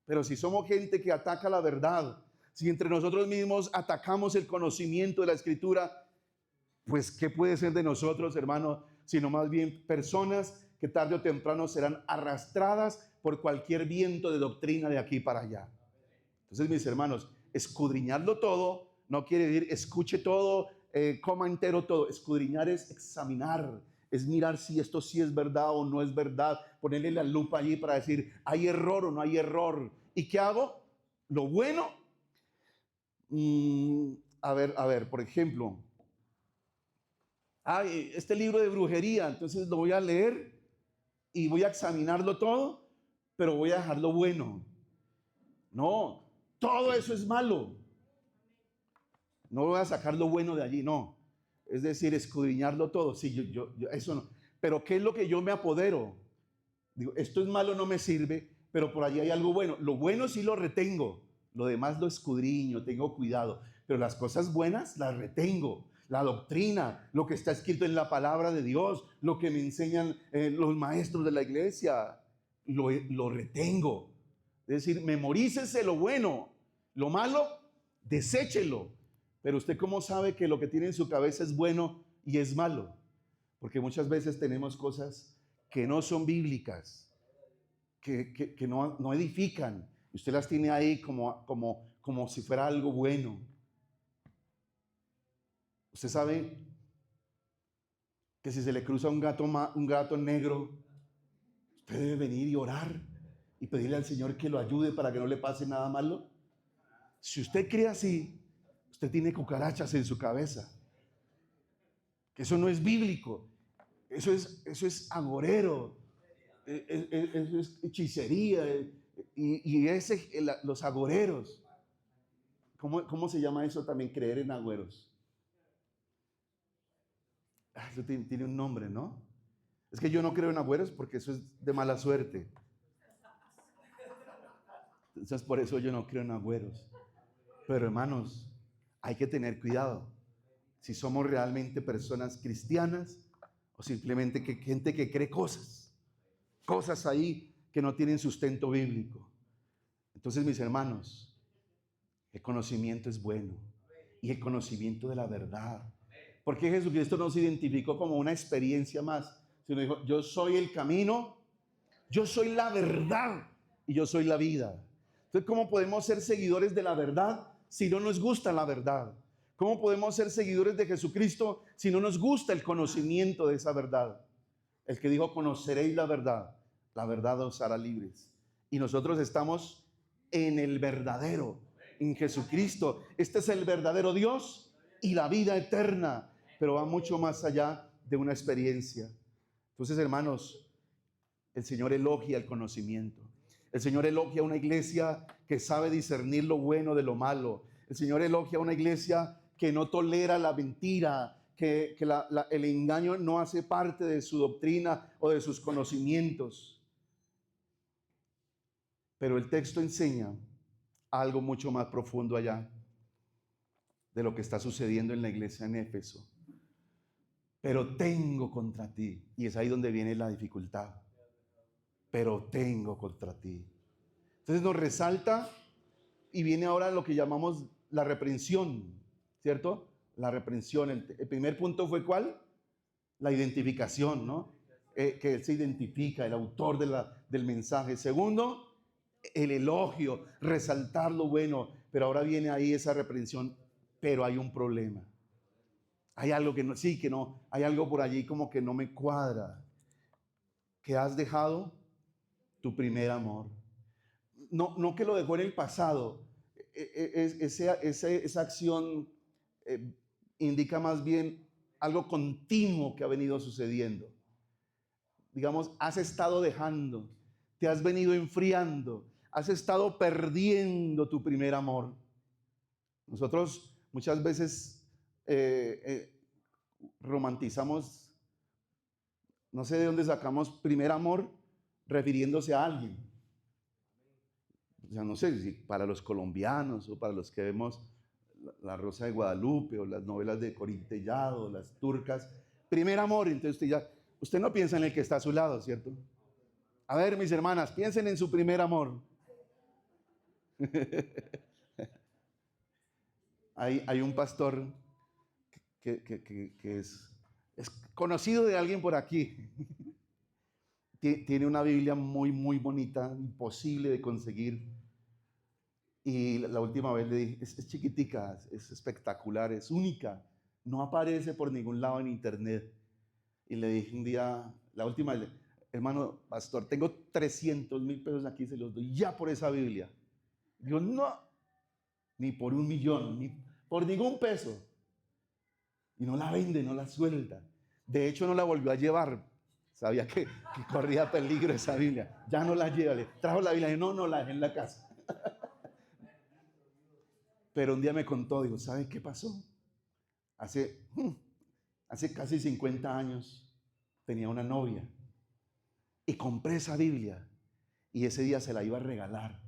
Pero si somos gente que ataca la verdad, si entre nosotros mismos atacamos el conocimiento de la Escritura, pues ¿qué puede ser de nosotros, hermano? Sino más bien personas que tarde o temprano serán arrastradas por cualquier viento de doctrina de aquí para allá. Entonces, mis hermanos, escudriñarlo todo no quiere decir escuche todo, coma entero todo. Escudriñar es examinar, es mirar si esto sí es verdad o no es verdad, ponerle la lupa allí para decir, ¿hay error o no hay error? ¿Y qué hago? Lo bueno, a ver, por ejemplo, este libro de brujería, entonces lo voy a leer y voy a examinarlo todo, pero voy a dejar lo bueno. No, todo eso es malo. No voy a sacar lo bueno de allí, no. Es decir, escudriñarlo todo. Sí, yo, eso no. Pero ¿qué es lo que yo me apodero? Digo, esto es malo, no me sirve, pero por allí hay algo bueno. Lo bueno sí lo retengo. Lo demás lo escudriño, tengo cuidado. Pero las cosas buenas las retengo. La doctrina, lo que está escrito en la palabra de Dios, lo que me enseñan los maestros de la iglesia, lo retengo. Es decir, memorícese lo bueno, lo malo, deséchelo. Pero usted ¿cómo sabe que lo que tiene en su cabeza es bueno y es malo? Porque muchas veces tenemos cosas que no son bíblicas, que no edifican. Y usted las tiene ahí como si fuera algo bueno. Usted sabe que si se le cruza un gato negro, usted debe venir y orar y pedirle al Señor que lo ayude para que no le pase nada malo. Si usted cree así, usted tiene cucarachas en su cabeza. Que eso no es bíblico. Eso es agorero. Eso es hechicería. Los agoreros. ¿Cómo se llama eso también? Creer en agüeros. Eso tiene un nombre, ¿no? Es que yo no creo en agüeros porque eso es de mala suerte. Entonces por eso yo no creo en agüeros. Pero hermanos, hay que tener cuidado. Si somos realmente personas cristianas o simplemente gente que cree cosas ahí que no tienen sustento bíblico. Entonces, mis hermanos, el conocimiento es bueno y el conocimiento de la verdad. Porque Jesucristo no se identificó como una experiencia más, sino dijo, yo soy el camino, yo soy la verdad y yo soy la vida. Entonces, ¿cómo podemos ser seguidores de la verdad si no nos gusta la verdad? ¿Cómo podemos ser seguidores de Jesucristo si no nos gusta el conocimiento de esa verdad? El que dijo, conoceréis la verdad os hará libres. Y nosotros estamos en el verdadero, en Jesucristo. Este es el verdadero Dios y la vida eterna, pero va mucho más allá de una experiencia. Entonces, hermanos, el Señor elogia el conocimiento. El Señor elogia una iglesia que sabe discernir lo bueno de lo malo. El Señor elogia una iglesia que no tolera la mentira, que el engaño no hace parte de su doctrina o de sus conocimientos. Pero el texto enseña algo mucho más profundo allá de lo que está sucediendo en la iglesia en Éfeso. Pero tengo contra ti, y es ahí donde viene la dificultad. Pero tengo contra ti. Entonces nos resalta y viene ahora lo que llamamos la reprensión, ¿cierto? La reprensión. El primer punto fue ¿cuál? La identificación, ¿no? Que él se identifica, el autor del mensaje. Segundo, el elogio, resaltar lo bueno. Pero ahora viene ahí esa reprensión, pero hay un problema. Hay algo que no, hay algo por allí como que no me cuadra. Que has dejado tu primer amor. No que lo dejó en el pasado. Esa acción indica más bien algo continuo que ha venido sucediendo. Digamos, has estado dejando, te has venido enfriando, has estado perdiendo tu primer amor. Nosotros muchas veces romantizamos, no sé de dónde sacamos primer amor refiriéndose a alguien. O sea, no sé si para los colombianos o para los que vemos La Rosa de Guadalupe o las novelas de Corín Tellado, las turcas, primer amor. Entonces usted no piensa en el que está a su lado, ¿cierto? A ver, mis hermanas, piensen en su primer amor. Hay un pastor que es conocido de alguien por aquí. Tiene una Biblia muy, muy bonita, imposible de conseguir. Y la última vez le dije, es chiquitica, es espectacular, es única. No aparece por ningún lado en internet. Y le dije un día, la última vez, hermano pastor, tengo 300,000 pesos aquí, se los doy ya por esa Biblia. Digo, no, ni por 1,000,000, ni por ningún peso. Y no la vende, no la suelta. De hecho, no la volvió a llevar. Sabía que corría peligro esa Biblia. Ya no la lleva. Le trajo la Biblia y no la dejé en la casa. Pero un día me contó, digo, ¿sabe qué pasó? Hace casi 50 años tenía una novia y compré esa Biblia y ese día se la iba a regalar.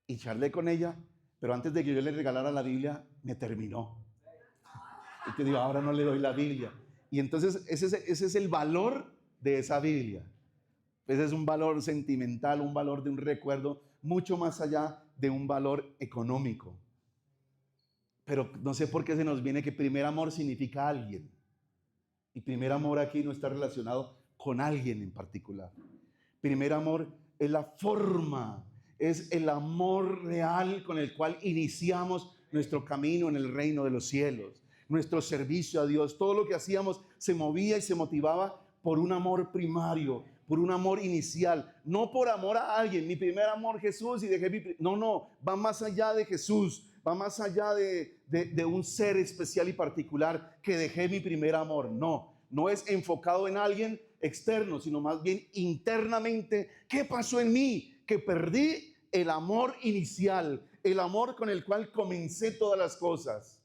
Y charlé con ella, pero antes de que yo le regalara la Biblia, me terminó. Y te digo, ahora no le doy la Biblia. Y entonces ese es el valor de esa Biblia. Ese es un valor sentimental, un valor de un recuerdo, mucho más allá de un valor económico. Pero no sé por qué se nos viene que primer amor significa alguien. Y primer amor aquí no está relacionado con alguien en particular. Primer amor es la forma, es el amor real con el cual iniciamos nuestro camino en el reino de los cielos. nuestro servicio a Dios, todo lo que hacíamos se movía y se motivaba por un amor primario, por un amor inicial, no por amor a alguien. Mi primer amor Jesús y dejé no, va más allá de Jesús, va más allá de un ser especial y particular que dejé mi primer amor. No es enfocado en alguien externo, sino más bien internamente. ¿Qué pasó en mí? Que perdí el amor inicial, el amor con el cual comencé todas las cosas.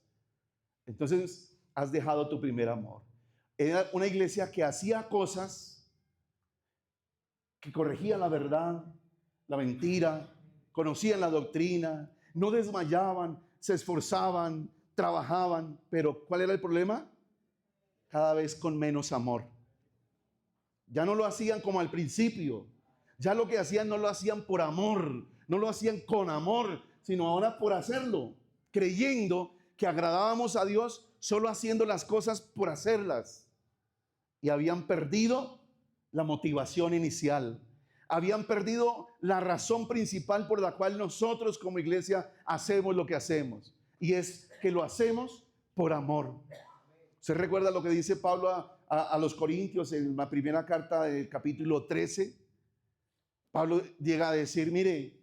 Entonces has dejado tu primer amor. Era una iglesia que hacía cosas, que corregía la verdad, la mentira, conocían la doctrina, no desmayaban, se esforzaban, trabajaban, pero ¿cuál era el problema? Cada vez con menos amor. Ya no lo hacían como al principio. Ya lo que hacían no lo hacían por amor, no lo hacían con amor, sino ahora por hacerlo, creyendo que agradábamos a Dios solo haciendo las cosas por hacerlas. Y habían perdido la motivación inicial. Habían perdido la razón principal por la cual nosotros como iglesia hacemos lo que hacemos. Y es que lo hacemos por amor. ¿Se recuerda lo que dice Pablo a los Corintios en la primera carta del capítulo 13? Pablo llega a decir, mire,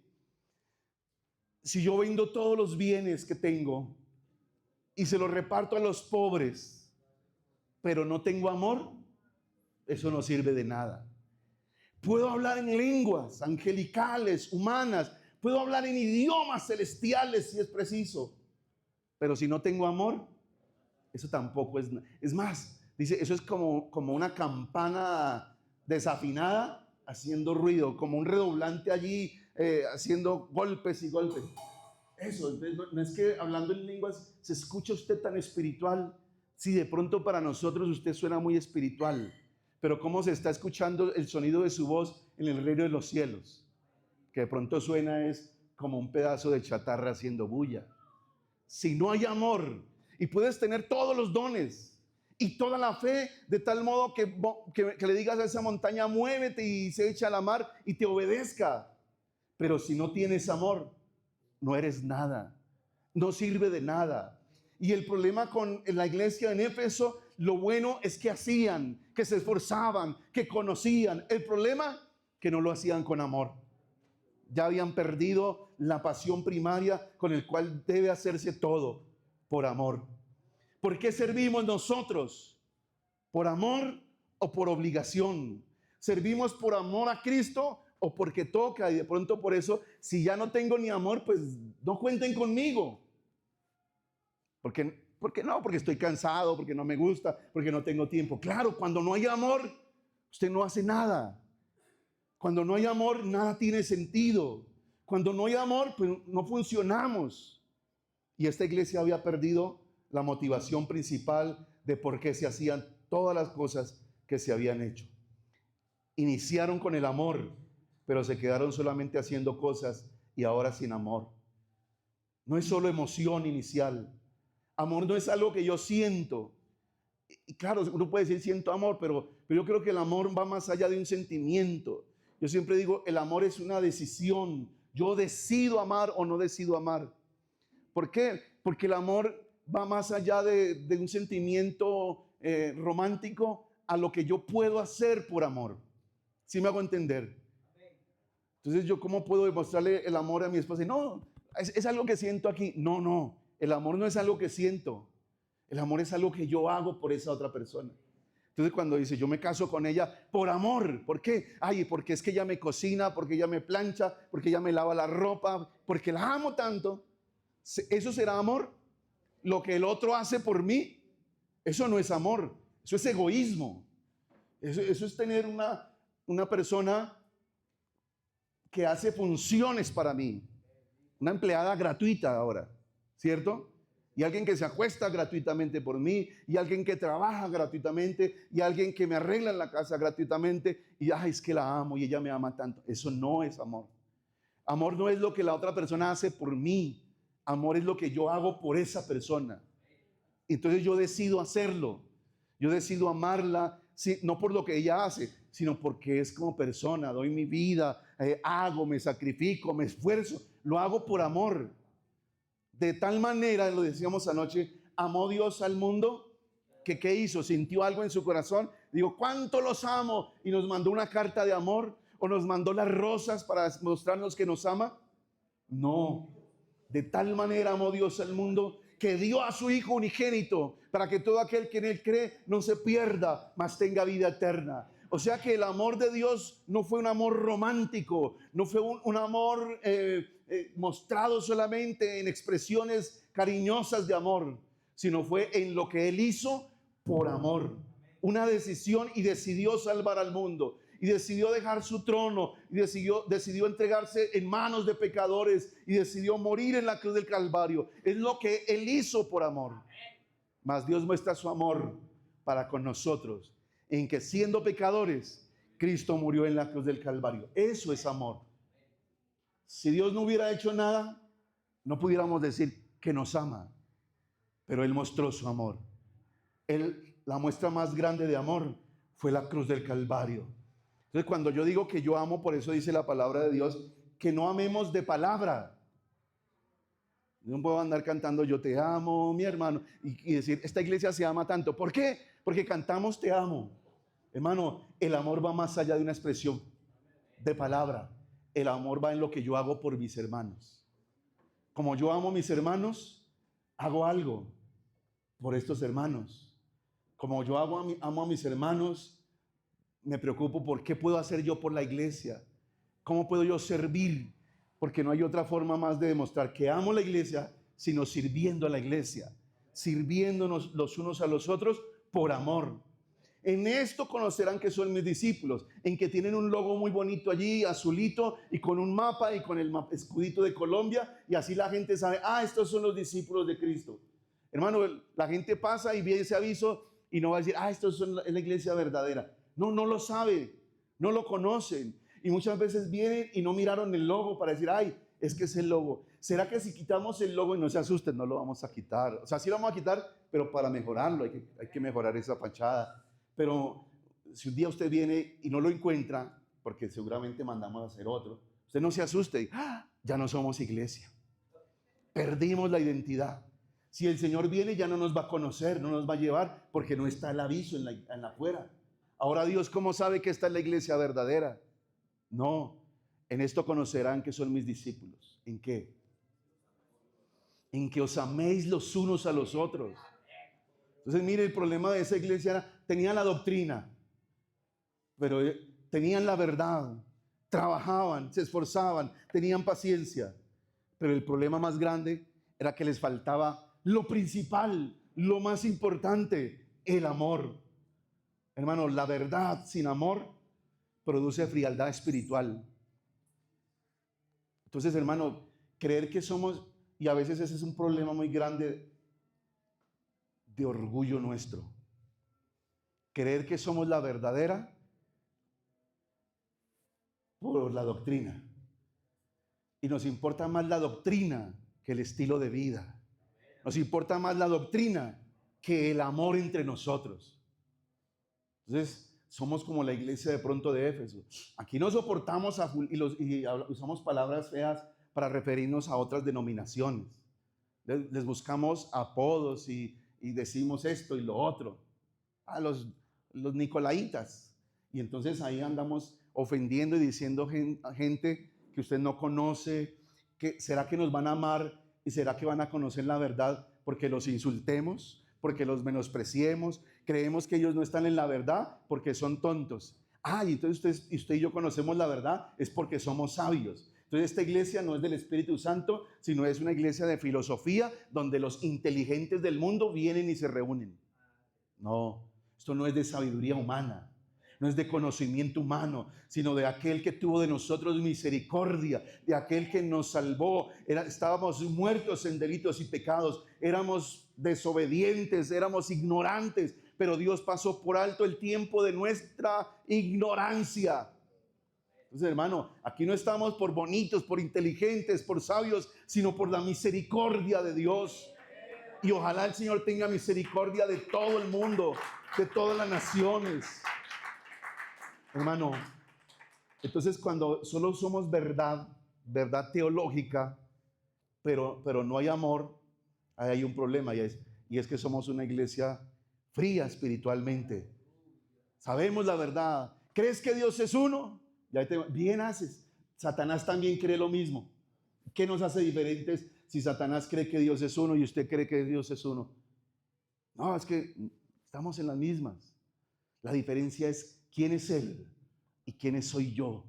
si yo vendo todos los bienes que tengo y se los reparto a los pobres, pero no tengo amor, eso no sirve de nada. Puedo hablar en lenguas angelicales, humanas, puedo hablar en idiomas celestiales si es preciso, pero si no tengo amor, eso tampoco es más. Dice, eso es como una campana desafinada haciendo ruido, como un redoblante allí haciendo golpes y golpes. Eso, entonces, no es que hablando en lenguas se escucha usted tan espiritual. Si de pronto para nosotros usted suena muy espiritual, pero cómo se está escuchando el sonido de su voz en el reino de los cielos, que de pronto suena es como un pedazo de chatarra haciendo bulla. Si no hay amor, y puedes tener todos los dones y toda la fe de tal modo que le digas a esa montaña, muévete y se echa a la mar y te obedezca, pero si no tienes amor, no eres nada, no sirve de nada. Y el problema con la iglesia en Éfeso, lo bueno es que hacían, que se esforzaban, que conocían. El problema, que no lo hacían con amor. Ya habían perdido la pasión primaria con el cual debe hacerse todo, por amor. ¿Por qué servimos nosotros? ¿Por amor o por obligación? ¿Servimos por amor a Cristo o porque toca? Y de pronto por eso, si ya no tengo ni amor, pues no cuenten conmigo. ¿Por qué no? Porque estoy cansado, porque no me gusta, porque no tengo tiempo. Claro, cuando no hay amor, usted no hace nada. Cuando no hay amor, nada tiene sentido. Cuando no hay amor, pues no funcionamos. Y esta iglesia había perdido la motivación principal de por qué se hacían todas las cosas que se habían hecho. Iniciaron con el amor, pero se quedaron solamente haciendo cosas y ahora sin amor. No es solo emoción inicial. Amor no es algo que yo siento. Y claro, uno puede decir siento amor, pero yo creo que el amor va más allá de un sentimiento. Yo siempre digo, el amor es una decisión. Yo decido amar o no decido amar. ¿Por qué? Porque el amor va más allá de un sentimiento romántico a lo que yo puedo hacer por amor. ¿Sí me hago entender? Entonces, ¿yo cómo puedo demostrarle el amor a mi esposa? No, es algo que siento aquí. No, el amor no es algo que siento. El amor es algo que yo hago por esa otra persona. Entonces, cuando dice, yo me caso con ella por amor. ¿Por qué? Ay, porque es que ella me cocina, porque ella me plancha, porque ella me lava la ropa, porque la amo tanto. ¿Eso será amor? Lo que el otro hace por mí, eso no es amor, eso es egoísmo. Eso es tener una persona que hace funciones para mí, una empleada gratuita ahora, ¿cierto? Y alguien que se acuesta gratuitamente por mí, y alguien que trabaja gratuitamente, y alguien que me arregla en la casa gratuitamente, y es que la amo y ella me ama tanto. Eso no es amor. Amor no es lo que la otra persona hace por mí. Amor es lo que yo hago por esa persona. Entonces yo decido hacerlo. Yo decido amarla, no por lo que ella hace, sino porque es como persona. Doy mi vida, hago, me sacrifico, me esfuerzo. Lo hago por amor. De tal manera, lo decíamos anoche, amó Dios al mundo? ¿Qué hizo? ¿Sintió algo en su corazón? Digo, ¿cuánto los amo? Y nos mandó una carta de amor, o nos mandó las rosas para mostrarnos que nos ama. No, de tal manera amó Dios al mundo que dio a su Hijo unigénito para que todo aquel que en Él cree no se pierda, mas tenga vida eterna. O sea que el amor de Dios no fue un amor romántico, no fue un amor mostrado solamente en expresiones cariñosas de amor, sino fue en lo que Él hizo por amor. Una decisión, y decidió salvar al mundo, y decidió dejar su trono, y decidió entregarse en manos de pecadores, y decidió morir en la cruz del Calvario. Es lo que Él hizo por amor. Mas Dios muestra su amor para con nosotros, en que siendo pecadores, Cristo murió en la cruz del Calvario. Eso es amor. Si Dios no hubiera hecho nada, no pudiéramos decir que nos ama, pero Él mostró su amor. La muestra más grande de amor fue la cruz del Calvario. Entonces, cuando yo digo que yo amo, por eso dice la palabra de Dios, que no amemos de palabra. No puedo andar cantando yo te amo, mi hermano, y decir, esta iglesia se ama tanto. ¿Por qué? Porque cantamos te amo. Hermano, el amor va más allá de una expresión de palabra. El amor va en lo que yo hago por mis hermanos. Como yo amo a mis hermanos, hago algo por estos hermanos. Como yo amo a mis hermanos, me preocupo por qué puedo hacer yo por la iglesia. ¿Cómo puedo yo servir? Porque no hay otra forma más de demostrar que amo la iglesia, sino sirviendo a la iglesia, sirviéndonos los unos a los otros por amor. En esto conocerán que son mis discípulos, en que tienen un logo muy bonito allí, azulito, y con un mapa y con el escudito de Colombia, y así la gente sabe, estos son los discípulos de Cristo. Hermano, la gente pasa y ve ese aviso y no va a decir, estos son la iglesia verdadera. No, no lo sabe, no lo conocen. Y muchas veces vienen y no miraron el logo para decir, es que es el logo. ¿Será que si quitamos el logo, y no se asusten, no lo vamos a quitar? O sea, sí lo vamos a quitar, pero para mejorarlo, hay que mejorar esa fachada. Pero si un día usted viene y no lo encuentra, porque seguramente mandamos a hacer otro, usted no se asuste, ya no somos iglesia. Perdimos la identidad. Si el Señor viene, ya no nos va a conocer, no nos va a llevar, porque no está el aviso en la afuera. Ahora Dios, ¿cómo sabe que esta es la iglesia verdadera? No, en esto conocerán que son mis discípulos. ¿En qué? En que os améis los unos a los otros. Entonces, mire, el problema de esa iglesia era, tenían la doctrina, pero tenían la verdad, trabajaban, se esforzaban, tenían paciencia. Pero el problema más grande era que les faltaba lo principal, lo más importante, el amor. Hermano, la verdad sin amor produce frialdad espiritual. Entonces, hermano, creer que somos, y a veces ese es un problema muy grande de orgullo nuestro. Creer que somos la verdadera por la doctrina. Y nos importa más la doctrina que el estilo de vida. Nos importa más la doctrina que el amor entre nosotros. Entonces, somos como la iglesia de pronto de Éfeso. Aquí no soportamos y usamos palabras feas para referirnos a otras denominaciones. Les buscamos apodos y decimos esto y lo otro. A los nicolaitas. Y entonces ahí andamos ofendiendo y diciendo a gente que usted no conoce, que será que nos van a amar y será que van a conocer la verdad porque los insultemos, porque los menospreciemos, creemos que ellos no están en la verdad porque son tontos. Y entonces usted y yo conocemos la verdad es porque somos sabios. Entonces esta iglesia no es del Espíritu Santo, sino es una iglesia de filosofía donde los inteligentes del mundo vienen y se reúnen. No, esto no es de sabiduría humana, no es de conocimiento humano, sino de aquel que tuvo de nosotros misericordia, de aquel que nos salvó. Estábamos muertos en delitos y pecados, éramos desobedientes, éramos ignorantes, pero Dios pasó por alto el tiempo de nuestra ignorancia. Entonces, hermano, aquí no estamos por bonitos, por inteligentes, por sabios, sino por la misericordia de Dios. Y ojalá el Señor tenga misericordia de todo el mundo, de todas las naciones. Hermano, entonces cuando solo somos verdad teológica, pero no hay amor, ahí hay un problema. y es que somos una iglesia fría espiritualmente. Sabemos la verdad. ¿Crees que Dios es uno? Bien haces. Satanás también cree lo mismo. ¿Qué nos hace diferentes si Satanás cree que Dios es uno y usted cree que Dios es uno? No, es que estamos en las mismas. La diferencia es quién es Él y quién soy yo.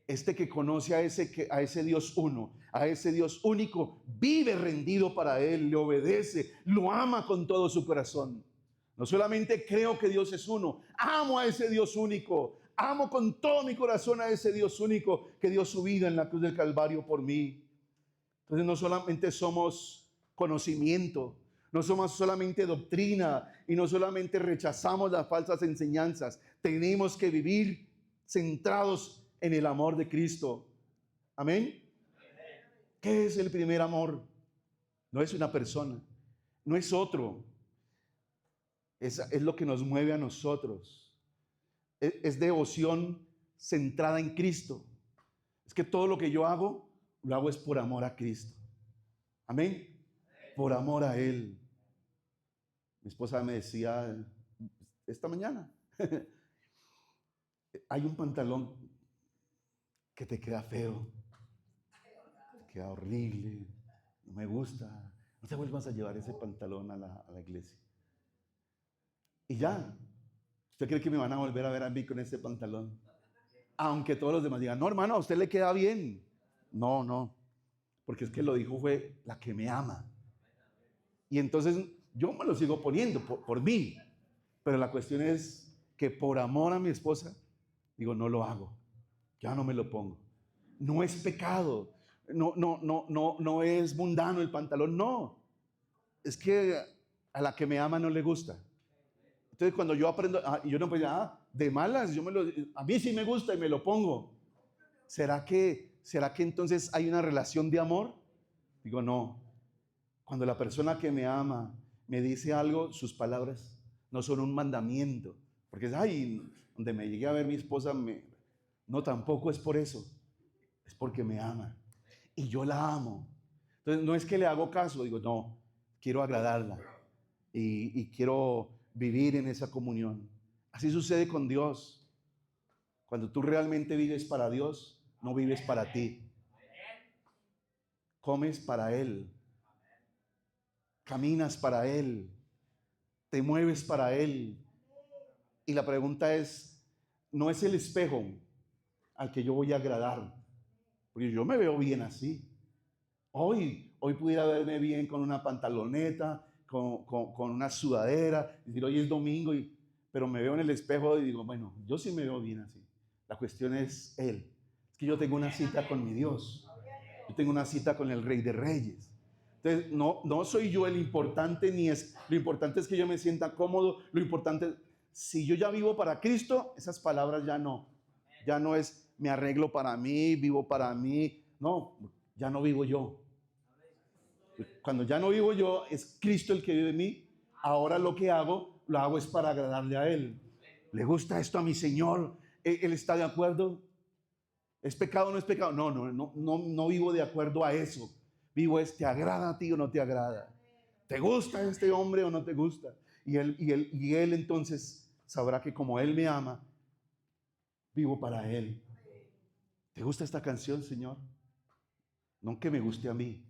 Este que conoce a ese Dios uno, a ese Dios único, vive rendido para Él, le obedece, lo ama con todo su corazón. No solamente creo que Dios es uno, amo a ese Dios único, amo con todo mi corazón a ese Dios único que dio su vida en la cruz del Calvario por mí. Entonces no solamente somos conocimiento, no somos solamente doctrina y no solamente rechazamos las falsas enseñanzas, tenemos que vivir centrados en el amor de Cristo. Amén. ¿Qué es el primer amor? No es una persona, no es otro. Es lo que nos mueve a nosotros. Es devoción centrada en Cristo. Es que todo lo que yo hago, lo hago es por amor a Cristo. Amén. Por amor a Él. Mi esposa me decía esta mañana, hay un pantalón que te queda feo, te queda horrible, no me gusta, no te vuelvas a llevar ese pantalón a la iglesia. Y ya, ¿usted cree que me van a volver a ver a mí con ese pantalón? Aunque todos los demás digan, no hermano, a usted le queda bien. No, porque es que lo dijo fue la que me ama. Y entonces yo me lo sigo poniendo por mí, pero la cuestión es que por amor a mi esposa, digo, no lo hago, ya no me lo pongo. No es pecado, no es mundano el pantalón, no. Es que a la que me ama no le gusta. Entonces cuando yo aprendo, yo no puedo decir, de malas, a mí sí me gusta y me lo pongo. ¿Será que entonces hay una relación de amor? Digo, no. Cuando la persona que me ama me dice algo, sus palabras no son un mandamiento. Porque es, donde me llegué a ver mi esposa, no, tampoco es por eso. Es porque me ama. Y yo la amo. Entonces no es que le hago caso, digo, no, quiero agradarla. Y quiero vivir en esa comunión. Así sucede con Dios. Cuando tú realmente vives para Dios, no vives para ti. Comes para Él. Caminas para Él. Te mueves para Él. Y la pregunta es, no es el espejo al que yo voy a agradar. Porque yo me veo bien así. Hoy pudiera verme bien con una pantaloneta, con una sudadera, decir, hoy es domingo, pero me veo en el espejo y digo, bueno, yo sí me veo bien así. La cuestión es Él. Es que yo tengo una cita con mi Dios. Yo tengo una cita con el Rey de Reyes. Entonces, no soy yo el importante, lo importante es que yo me sienta cómodo, lo importante, si yo ya vivo para Cristo, esas palabras ya no es me arreglo para mí, vivo para mí, no, ya no vivo yo. Cuando ya no vivo yo, es Cristo el que vive en mí. Ahora lo hago es para agradarle a Él. ¿Le gusta esto a mi Señor? ¿Él está de acuerdo? ¿Es pecado o no es pecado? No vivo de acuerdo a eso. Vivo ¿te agrada a ti o no te agrada? ¿Te gusta este hombre o no te gusta? Y él entonces sabrá que como Él me ama, vivo para Él. ¿Te gusta esta canción, Señor? No que me guste a mí.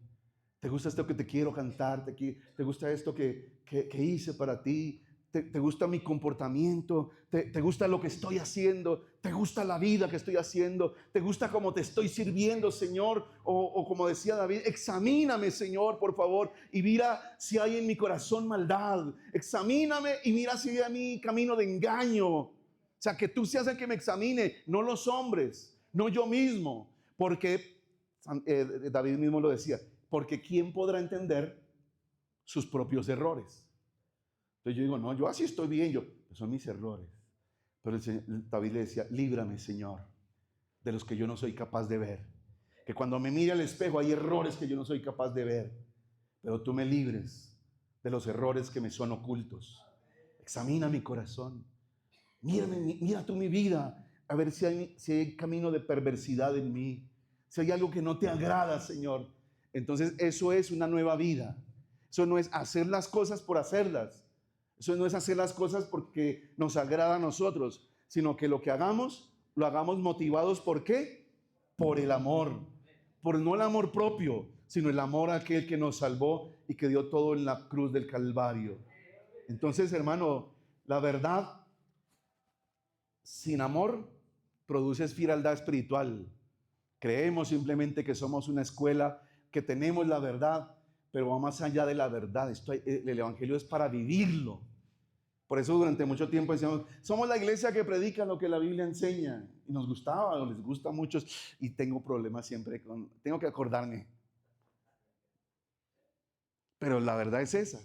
¿Te gusta esto que te quiero cantar? ¿Te gusta esto que hice para ti? ¿Te gusta mi comportamiento? ¿Te gusta lo que estoy haciendo? ¿Te gusta la vida que estoy haciendo? ¿Te gusta cómo te estoy sirviendo, Señor? O como decía David, examíname, Señor, por favor, y mira si hay en mi corazón maldad. Examíname y mira si hay en mi camino de engaño. O sea, que tú seas el que me examine, no los hombres, no yo mismo. Porque David mismo lo decía, porque ¿quién podrá entender sus propios errores? Entonces yo digo, no, yo así estoy bien, son mis errores. Pero David le decía, líbrame, Señor, de los que yo no soy capaz de ver. Que cuando me mire al espejo hay errores que yo no soy capaz de ver. Pero tú me libres de los errores que me son ocultos. Examina mi corazón. Mira tú mi vida, a ver si hay camino de perversidad en mí. Si hay algo que no te agrada, Señor. Entonces eso es una nueva vida. Eso no es hacer las cosas por hacerlas. Eso no es hacer las cosas porque nos agrada a nosotros, sino que lo que hagamos, lo hagamos motivados ¿por qué? Por el amor. Por no el amor propio, sino el amor a aquel que nos salvó y que dio todo en la cruz del Calvario. Entonces, hermano, la verdad sin amor produce frialdad espiritual. Creemos simplemente que somos una escuela, que tenemos la verdad, pero va más allá de la verdad. El Evangelio es para vivirlo. Por eso durante mucho tiempo decíamos, somos la iglesia que predica lo que la Biblia enseña. Y nos gustaba, o les gusta a muchos, y tengo problemas siempre tengo que acordarme. Pero la verdad es esa.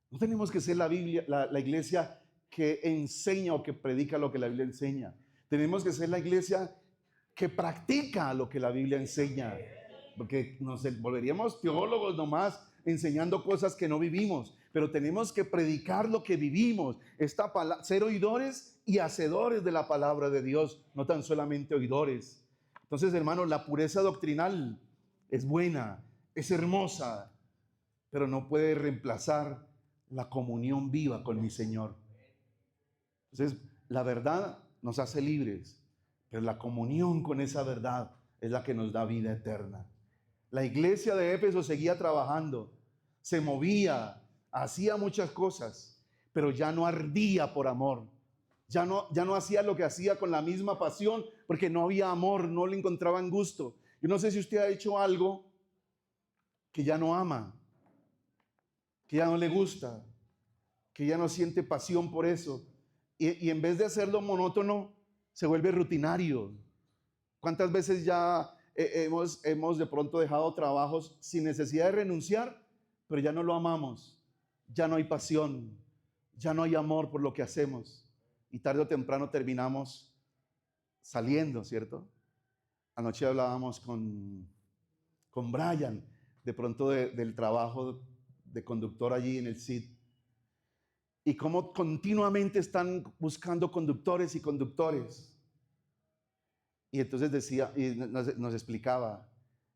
No tenemos que ser la iglesia que enseña o que predica lo que la Biblia enseña. Tenemos que ser la iglesia que practica lo que la Biblia enseña. Porque nos volveríamos teólogos nomás enseñando cosas que no vivimos. Pero tenemos que predicar lo que vivimos. Ser oidores y hacedores de la palabra de Dios, no tan solamente oidores. Entonces, hermanos, la pureza doctrinal es buena, es hermosa, pero no puede reemplazar la comunión viva con mi Señor. Entonces, la verdad nos hace libres, pero la comunión con esa verdad es la que nos da vida eterna. La iglesia de Éfeso seguía trabajando, se movía, hacía muchas cosas, pero ya no ardía por amor. Ya no hacía lo que hacía con la misma pasión, porque no había amor, no le encontraban gusto. Yo no sé si usted ha hecho algo que ya no ama, que ya no le gusta, que ya no siente pasión por eso. Y en vez de hacerlo monótono, se vuelve rutinario. ¿Cuántas veces ya hemos de pronto dejado trabajos sin necesidad de renunciar, pero ya no lo amamos? Ya no hay pasión, ya no hay amor por lo que hacemos. Y tarde o temprano terminamos saliendo, ¿cierto? Anoche hablábamos con Brian, de pronto del trabajo de conductor allí en el CID. Y cómo continuamente están buscando conductores y conductores. Y entonces decía, y nos explicaba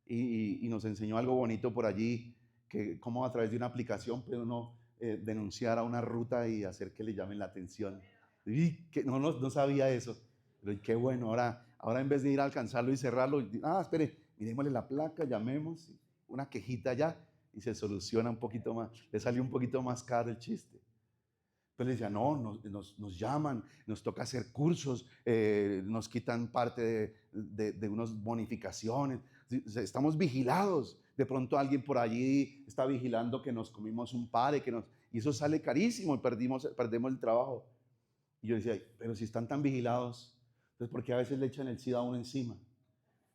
y nos enseñó algo bonito por allí, que cómo a través de una aplicación puede uno denunciar a una ruta y hacer que le llamen la atención. Y que no sabía eso, pero qué bueno, ahora en vez de ir a alcanzarlo y cerrarlo, espere, miremosle la placa, llamemos, una quejita ya y se soluciona un poquito más, le salió un poquito más caro el chiste. Pero le decía, no, nos llaman, nos toca hacer cursos, nos quitan parte de unas bonificaciones, estamos vigilados. De pronto alguien por allí está vigilando que nos comimos un pare, y eso sale carísimo y perdemos el trabajo. Y yo decía, pero si están tan vigilados, entonces ¿por qué a veces le echan el SIDA a uno encima?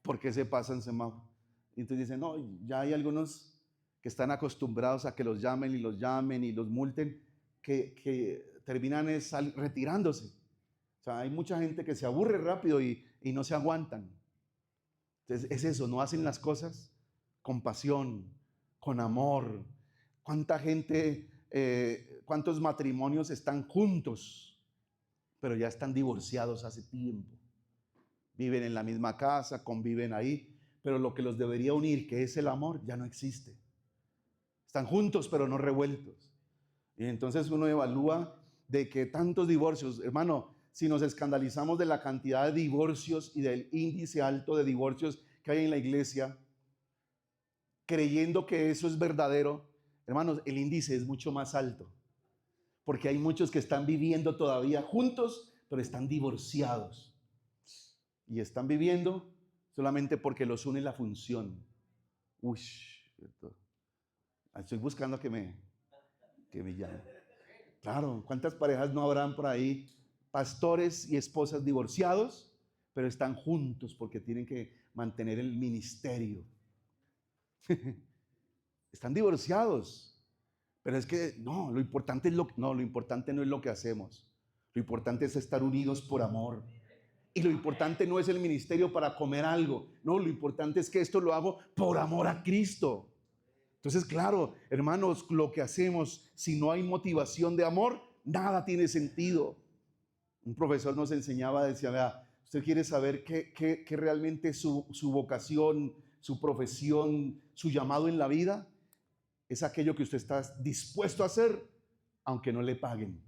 ¿Por qué se pasan semáforo? Y entonces dicen, no, ya hay algunos que están acostumbrados a que los llamen y los multen, que terminan retirándose. O sea, hay mucha gente que se aburre rápido y no se aguantan. Entonces es eso, no hacen las cosas con pasión, con amor. ¿Cuánta gente, cuántos matrimonios están juntos, pero ya están divorciados hace tiempo? Viven en la misma casa, conviven ahí, pero lo que los debería unir, que es el amor, ya no existe. Están juntos, pero no revueltos. Y entonces uno evalúa de que tantos divorcios, hermano, si nos escandalizamos de la cantidad de divorcios y del índice alto de divorcios que hay en la iglesia, creyendo que eso es verdadero, hermanos, el índice es mucho más alto, porque hay muchos que están viviendo todavía juntos, pero están divorciados. Y están viviendo solamente porque los une la función. Uy, estoy buscando que me llamen. Claro, ¿cuántas parejas no habrán por ahí? Pastores y esposas divorciados, pero están juntos porque tienen que mantener el ministerio. Están divorciados, pero es que no, lo importante no es lo que hacemos. Lo importante es estar unidos por amor. Y lo importante no es el ministerio para comer algo. No, lo importante es que esto lo hago por amor a Cristo. Entonces, claro, hermanos, lo que hacemos, si no hay motivación de amor, nada tiene sentido. Un profesor nos enseñaba, decía, vea, usted quiere saber qué realmente es su vocación, su profesión, su llamado en la vida. es aquello que usted está dispuesto a hacer, aunque no le paguen.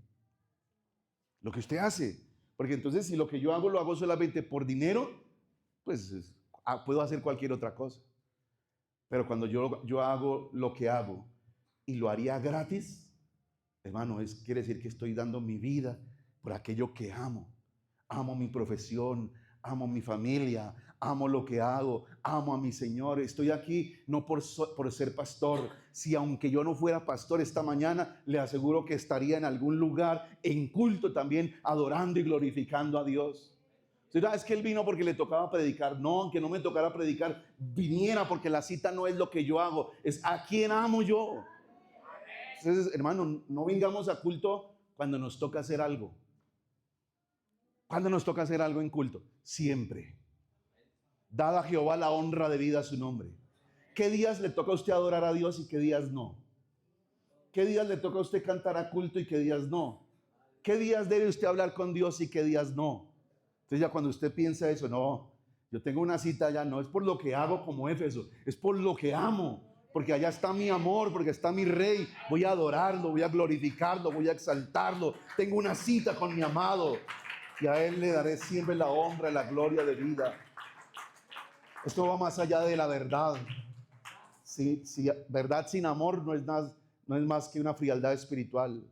Lo que usted hace. Porque entonces si lo que yo hago lo hago solamente por dinero, pues puedo hacer cualquier otra cosa. Pero cuando yo hago lo que hago y lo haría gratis, hermano, quiere decir que estoy dando mi vida por aquello que amo. Amo mi profesión, amo mi familia, amo lo que hago, amo a mi Señor. Estoy aquí no por ser pastor. Si aunque yo no fuera pastor esta mañana, le aseguro que estaría en algún lugar en culto también, adorando y glorificando a Dios. Es que él vino porque le tocaba predicar. No, aunque no me tocara predicar, viniera porque la cita no es lo que yo hago, es a quien amo yo. Entonces, hermano, no vengamos a culto cuando nos toca hacer algo. ¿Cuándo nos toca hacer algo en culto? Siempre. Dad a Jehová la honra debida a su nombre. ¿Qué días le toca a usted adorar a Dios y qué días no? ¿Qué días le toca a usted cantar a culto y qué días no? ¿Qué días debe usted hablar con Dios y qué días no? Entonces ya cuando usted piensa eso, no, yo tengo una cita allá, no es por lo que hago como Éfeso, es por lo que amo. Porque allá está mi amor, porque está mi rey. Voy a adorarlo, voy a glorificarlo, voy a exaltarlo. Tengo una cita con mi amado. Y a Él le daré siempre la honra y la gloria de vida. Esto va más allá de la verdad. Si verdad sin amor no es más que una frialdad espiritual.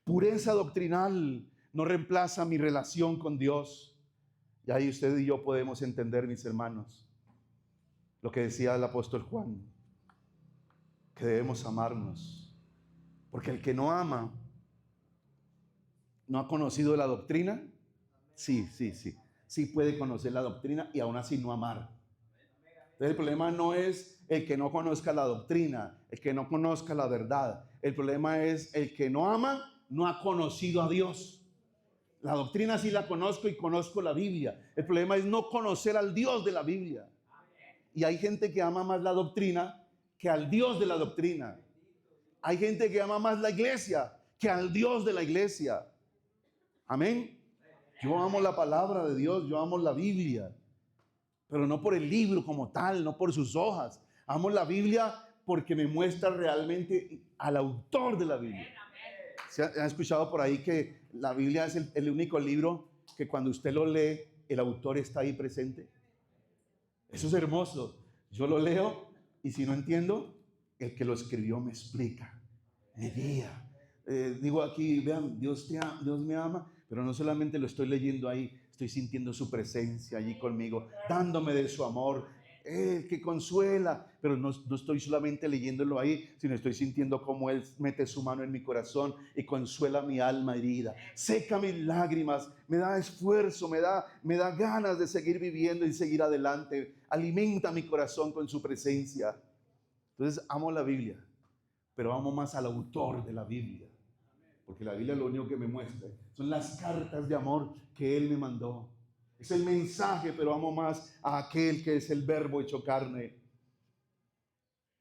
Pureza doctrinal no reemplaza mi relación con Dios. Y ahí usted y yo podemos entender, mis hermanos, lo que decía el apóstol Juan, que debemos amarnos. Porque el que no ama, ¿no ha conocido la doctrina? Sí puede conocer la doctrina y aún así no amar. Entonces el problema no es el que no conozca la doctrina, el que no conozca la verdad. El problema es el que no ama, no ha conocido a Dios. La doctrina sí la conozco y conozco la Biblia. El problema es no conocer al Dios de la Biblia. Y hay gente que ama más la doctrina que al Dios de la doctrina. Hay gente que ama más la iglesia que al Dios de la iglesia. Amén. Yo amo la palabra de Dios, yo amo la Biblia, pero no por el libro como tal, no por sus hojas. Amo la Biblia porque me muestra realmente al autor de la Biblia. ¿Se ha escuchado por ahí que la Biblia es el único libro que cuando usted lo lee, el autor está ahí presente? Eso es hermoso. Yo lo leo y si no entiendo, el que lo escribió me explica, me guía. Digo aquí, vean, Dios me ama, pero no solamente lo estoy leyendo ahí, estoy sintiendo su presencia allí conmigo, dándome de su amor, que consuela, pero no estoy solamente leyéndolo ahí, sino estoy sintiendo cómo Él mete su mano en mi corazón y consuela mi alma herida, seca mis lágrimas, me da esfuerzo, me da ganas de seguir viviendo y seguir adelante, alimenta mi corazón con su presencia. Entonces amo la Biblia, pero amo más al autor de la Biblia. Porque la Biblia lo único que me muestra son las cartas de amor que Él me mandó. Es el mensaje, pero amo más a aquel que es el verbo hecho carne.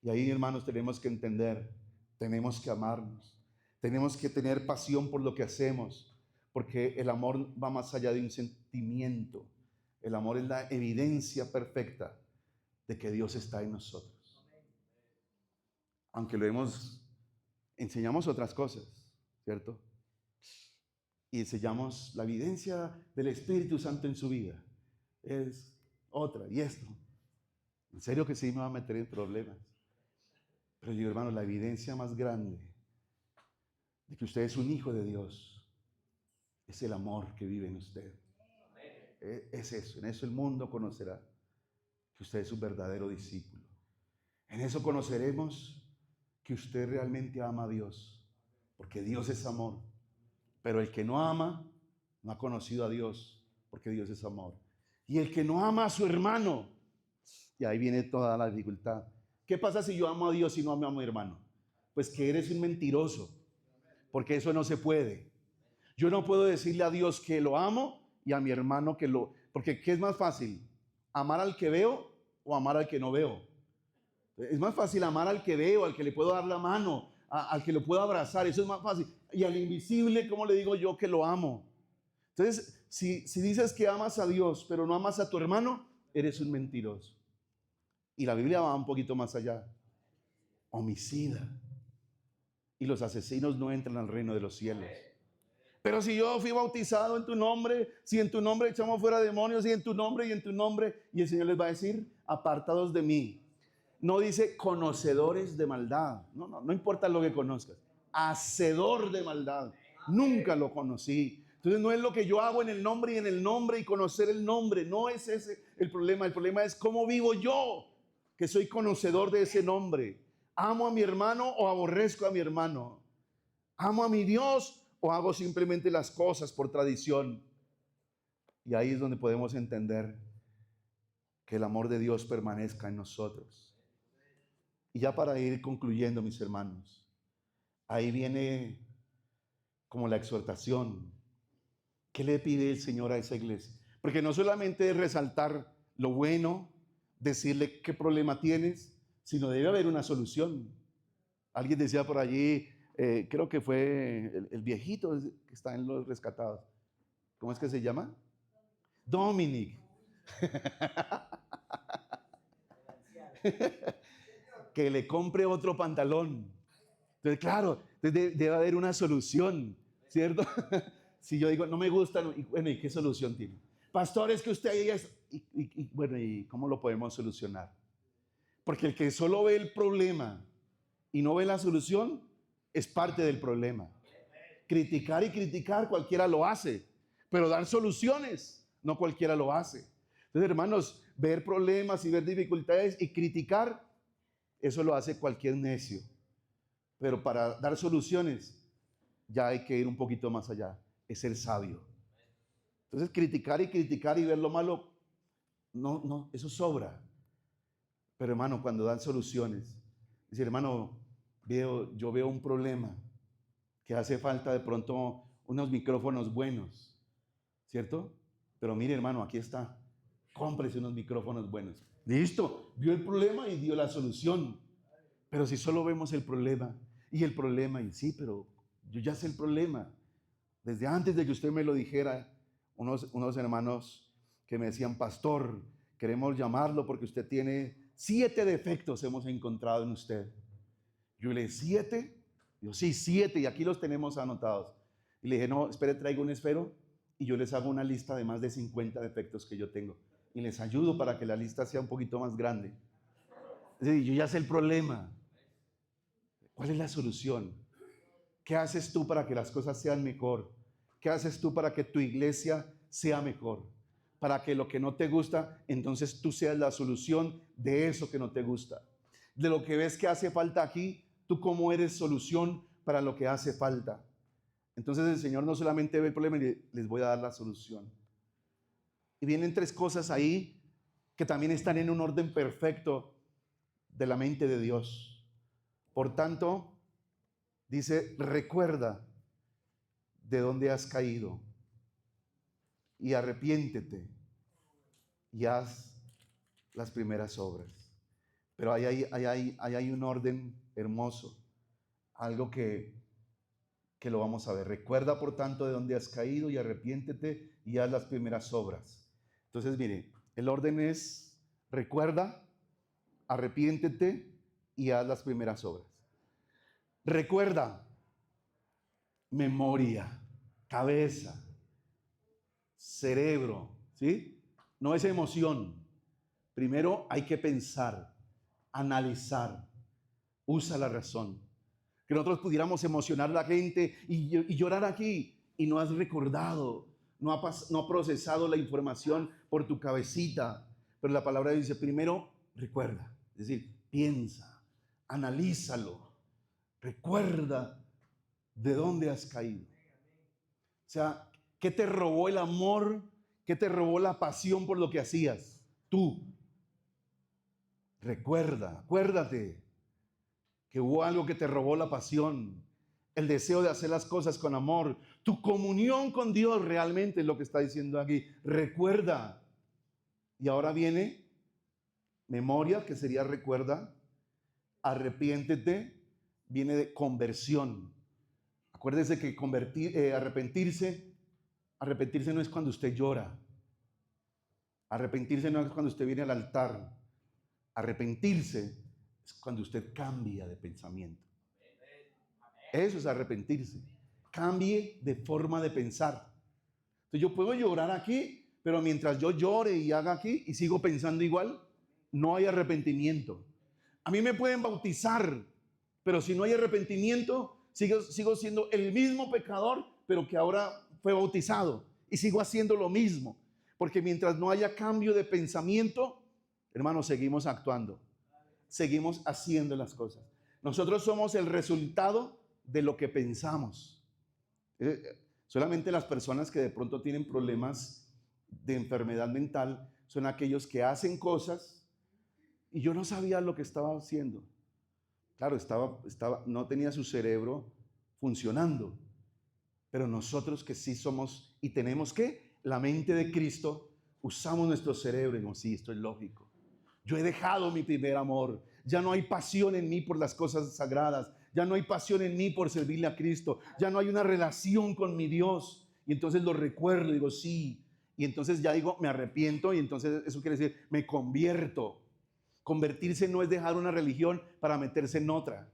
Y ahí, hermanos, tenemos que entender, tenemos que amarnos, tenemos que tener pasión por lo que hacemos, porque el amor va más allá de un sentimiento. El amor es la evidencia perfecta de que Dios está en nosotros. Aunque enseñamos otras cosas, ¿cierto? Y enseñamos la evidencia del Espíritu Santo en su vida. Es otra, y esto. En serio que sí me va a meter en problemas. Pero yo, hermano, la evidencia más grande de que usted es un hijo de Dios es el amor que vive en usted. Es eso, en eso el mundo conocerá que usted es un verdadero discípulo. En eso conoceremos que usted realmente ama a Dios. Porque Dios es amor. Pero el que no ama, no ha conocido a Dios, porque Dios es amor. Y el que no ama a su hermano, y ahí viene toda la dificultad. ¿Qué pasa si yo amo a Dios y no amo a mi hermano? Pues que eres un mentiroso, porque eso no se puede. Yo no puedo decirle a Dios que lo amo y a mi hermano que porque ¿qué es más fácil? ¿Amar al que veo o amar al que no veo? Es más fácil amar al que veo, al que le puedo dar la mano, al que lo puedo abrazar, eso es más fácil. Y al invisible, ¿cómo le digo yo que lo amo? Entonces, si dices que amas a Dios, pero no amas a tu hermano, eres un mentiroso. Y la Biblia va un poquito más allá. Homicida. y los asesinos no entran al reino de los cielos. Pero si yo fui bautizado en tu nombre, si en tu nombre echamos fuera demonios, y en tu nombre, y el Señor les va a decir, apartados de mí. No dice conocedores de maldad. No importa lo que conozcas. Hacedor de maldad. Nunca lo conocí. Entonces no es lo que yo hago en el nombre y en el nombre y conocer el nombre. No es ese el problema. El problema es cómo vivo yo, que soy conocedor de ese nombre. ¿Amo a mi hermano o aborrezco a mi hermano? ¿Amo a mi Dios o hago simplemente las cosas por tradición? Y ahí es donde podemos entender que el amor de Dios permanezca en nosotros. Y ya para ir concluyendo, mis hermanos, ahí viene como la exhortación. ¿Qué le pide el Señor a esa iglesia? Porque no solamente es resaltar lo bueno, decirle qué problema tienes, sino debe haber una solución. Alguien decía por allí, creo que fue el viejito que está en Los Rescatados. ¿Cómo es que se llama? Dominic. Que le compre otro pantalón. Entonces, claro, debe haber una solución, ¿cierto? Si yo digo, no me gusta, bueno, ¿y qué solución tiene? Pastor, es que usted ahí es... Bueno, ¿y cómo lo podemos solucionar? Porque el que solo ve el problema y no ve la solución, es parte del problema. Criticar y criticar, cualquiera lo hace, pero dar soluciones, no cualquiera lo hace. Entonces, hermanos, ver problemas y ver dificultades y criticar, eso lo hace cualquier necio. Pero para dar soluciones, ya hay que ir un poquito más allá, es ser sabio. Entonces, criticar y ver lo malo, no, eso sobra. Pero hermano, cuando dan soluciones, decir, hermano, yo veo un problema, que hace falta de pronto unos micrófonos buenos, ¿cierto? Pero mire, hermano, aquí está, cómprese unos micrófonos buenos. Listo, vio el problema y dio la solución. Pero si solo vemos el problema, y sí, pero yo ya sé el problema. Desde antes de que usted me lo dijera, unos hermanos que me decían, pastor, queremos llamarlo porque usted tiene 7 defectos hemos encontrado en usted. Yo le dije, ¿7? Yo, sí, 7, y aquí los tenemos anotados. Y le dije, no, espere, traigo un esfero y yo les hago una lista de más de 50 defectos que yo tengo. Y les ayudo para que la lista sea un poquito más grande. Es decir, yo ya sé el problema. ¿Cuál es la solución? ¿Qué haces tú para que las cosas sean mejor? ¿Qué haces tú para que tu iglesia sea mejor? Para que lo que no te gusta, entonces tú seas la solución de eso que no te gusta. De lo que ves que hace falta aquí, tú cómo eres solución para lo que hace falta. Entonces el Señor no solamente ve el problema, les voy a dar la solución. Y vienen 3 cosas ahí que también están en un orden perfecto de la mente de Dios. Por tanto, dice, recuerda de dónde has caído y arrepiéntete y haz las primeras obras. Pero ahí hay un orden hermoso, algo que lo vamos a ver. Recuerda, por tanto, de dónde has caído y arrepiéntete y haz las primeras obras. Entonces, mire, el orden es recuerda, arrepiéntete y haz las primeras obras. Recuerda, memoria, cabeza, cerebro, ¿sí? No es emoción. Primero hay que pensar, analizar, usa la razón. Que nosotros pudiéramos emocionar a la gente y llorar aquí y no has recordado, no ha procesado la información por tu cabecita. Pero la palabra dice, primero recuerda, es decir, piensa, analízalo, recuerda de dónde has caído. O sea, ¿qué te robó el amor? ¿Qué te robó la pasión por lo que hacías? Tú. Recuerda, acuérdate que hubo algo que te robó la pasión, el deseo de hacer las cosas con amor, tu comunión con Dios realmente es lo que está diciendo aquí. Recuerda. Y ahora viene memoria, que sería recuerda, arrepiéntete, viene de conversión. Acuérdese que arrepentirse no es cuando usted llora. Arrepentirse no es cuando usted viene al altar. Arrepentirse es cuando usted cambia de pensamiento. Eso es arrepentirse. Cambie de forma de pensar. Entonces yo puedo llorar aquí, pero mientras yo llore y haga aquí y sigo pensando igual, no hay arrepentimiento. A mí me pueden bautizar, pero si no hay arrepentimiento, sigo siendo el mismo pecador, pero que ahora fue bautizado y sigo haciendo lo mismo. Porque mientras no haya cambio de pensamiento, hermanos, seguimos actuando, seguimos haciendo las cosas. Nosotros somos el resultado de lo que pensamos. Solamente las personas que de pronto tienen problemas de enfermedad mental son aquellos que hacen cosas y yo no sabía lo que estaba haciendo. Claro, no tenía su cerebro funcionando. Pero nosotros que sí somos y tenemos que la mente de Cristo, usamos nuestro cerebro y decimos, sí, esto es lógico. Yo he dejado mi primer amor. Ya no hay pasión en mí por las cosas sagradas. Ya no hay pasión en mí por servirle a Cristo. Ya no hay una relación con mi Dios. Y entonces lo recuerdo y digo, sí. Y entonces ya digo, me arrepiento y entonces eso quiere decir, me convierto. Convertirse no es dejar una religión para meterse en otra.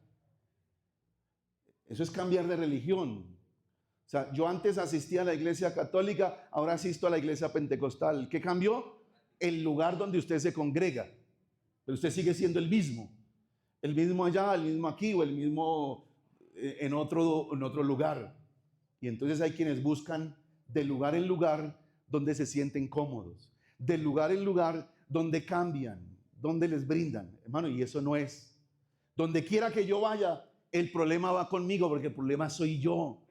Eso es cambiar de religión. O sea, yo antes asistía a la iglesia católica, ahora asisto a la iglesia pentecostal. ¿Qué cambió? El lugar donde usted se congrega. Pero usted sigue siendo el mismo. El mismo allá, el mismo aquí o el mismo en otro lugar. Y entonces hay quienes buscan de lugar en lugar donde se sienten cómodos. De lugar en lugar donde cambian, donde les brindan. Hermano, y eso no es. Donde quiera que yo vaya, el problema va conmigo porque el problema soy yo.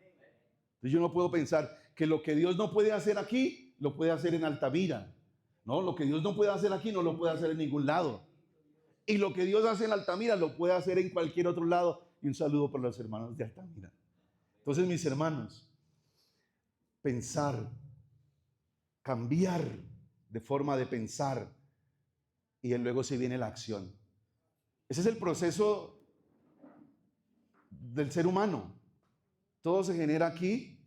Entonces yo no puedo pensar que lo que Dios no puede hacer aquí, lo puede hacer en Altamira. No, lo que Dios no puede hacer aquí, no lo puede hacer en ningún lado. Y lo que Dios hace en Altamira, lo puede hacer en cualquier otro lado. Y un saludo para los hermanos de Altamira. Entonces, mis hermanos, pensar, cambiar de forma de pensar y luego se viene la acción. Ese es el proceso del ser humano. Todo se genera aquí.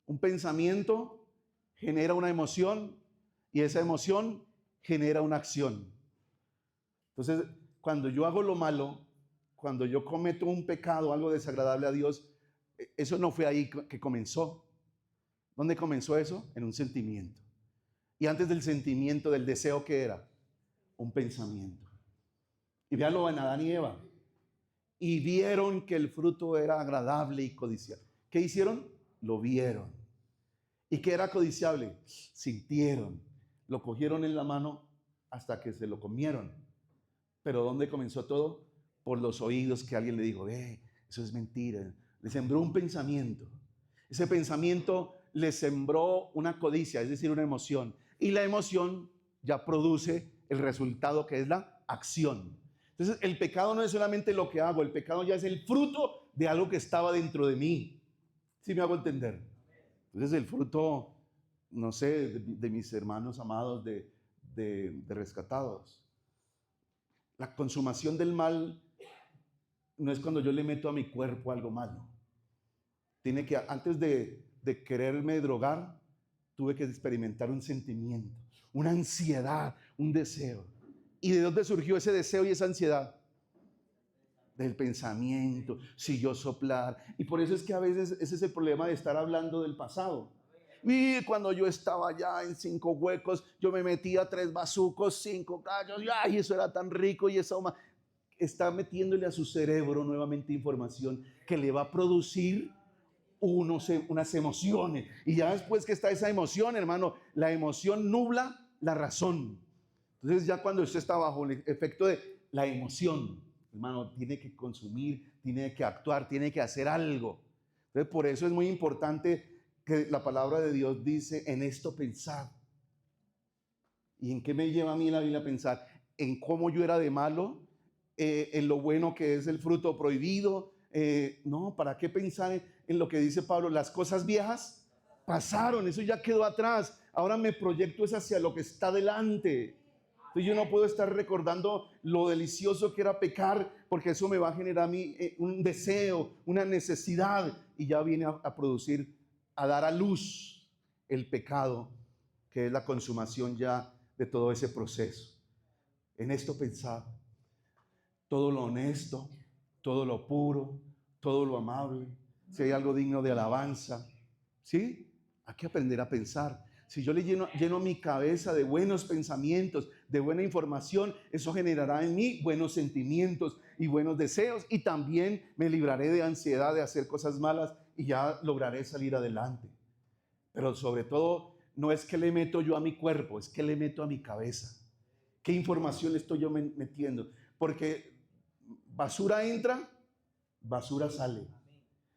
Un pensamiento genera una emoción y esa emoción genera una acción. Entonces, cuando yo hago lo malo, cuando yo cometo un pecado, algo desagradable a Dios, eso no fue ahí que comenzó. ¿Dónde comenzó eso? En un sentimiento. Y antes del sentimiento, del deseo, ¿qué era? Un pensamiento. Y véanlo en Adán y Eva. Y vieron que el fruto era agradable y codiciable. ¿Qué hicieron? Lo vieron. ¿Y qué era codiciable? Sintieron. Lo cogieron en la mano hasta que se lo comieron. Pero ¿dónde comenzó todo? Por los oídos que alguien le dijo, eso es mentira. Le sembró un pensamiento. Ese pensamiento le sembró una codicia, es decir, una emoción. Y la emoción ya produce el resultado que es la acción. Entonces, el pecado no es solamente lo que hago, el pecado ya es el fruto de algo que estaba dentro de mí. ¿Sí me hago entender? Entonces, el fruto, no sé, de mis hermanos amados, de rescatados. La consumación del mal no es cuando yo le meto a mi cuerpo algo malo. Tiene que, antes de quererme drogar, tuve que experimentar un sentimiento, una ansiedad, un deseo. ¿Y de dónde surgió ese deseo y esa ansiedad? Del pensamiento, si yo soplar. Y por eso es que a veces ese es el problema de estar hablando del pasado. Y cuando yo estaba allá en 5 huecos, yo me metía 3 bazucos, 5 gallos, y eso era tan rico y eso está metiéndole a su cerebro nuevamente información que le va a producir unas emociones. Y ya después que está esa emoción, hermano, la emoción nubla la razón. Entonces ya cuando usted está bajo el efecto de la emoción, hermano, tiene que consumir, tiene que actuar, tiene que hacer algo. Entonces por eso es muy importante que la palabra de Dios dice, en esto pensad. ¿Y en qué me lleva a mí la Biblia a pensar? En cómo yo era de malo, en lo bueno que es el fruto prohibido. No, ¿para qué pensar en lo que dice Pablo? Las cosas viejas pasaron, eso ya quedó atrás. Ahora me proyecto es hacia lo que está delante. Entonces yo no puedo estar recordando lo delicioso que era pecar, porque eso me va a generar a mí un deseo, una necesidad, y ya viene a producir, a dar a luz el pecado, que es la consumación ya de todo ese proceso. En esto pensar, todo lo honesto, todo lo puro, todo lo amable, si hay algo digno de alabanza, ¿sí? Hay que aprender a pensar. Si yo le lleno mi cabeza de buenos pensamientos, de buena información, eso generará en mí buenos sentimientos y buenos deseos, y también me libraré de ansiedad de hacer cosas malas y ya lograré salir adelante. Pero sobre todo, no es que le meto yo a mi cuerpo, es que le meto a mi cabeza. ¿Qué información le estoy yo metiendo? Porque basura entra, basura sale.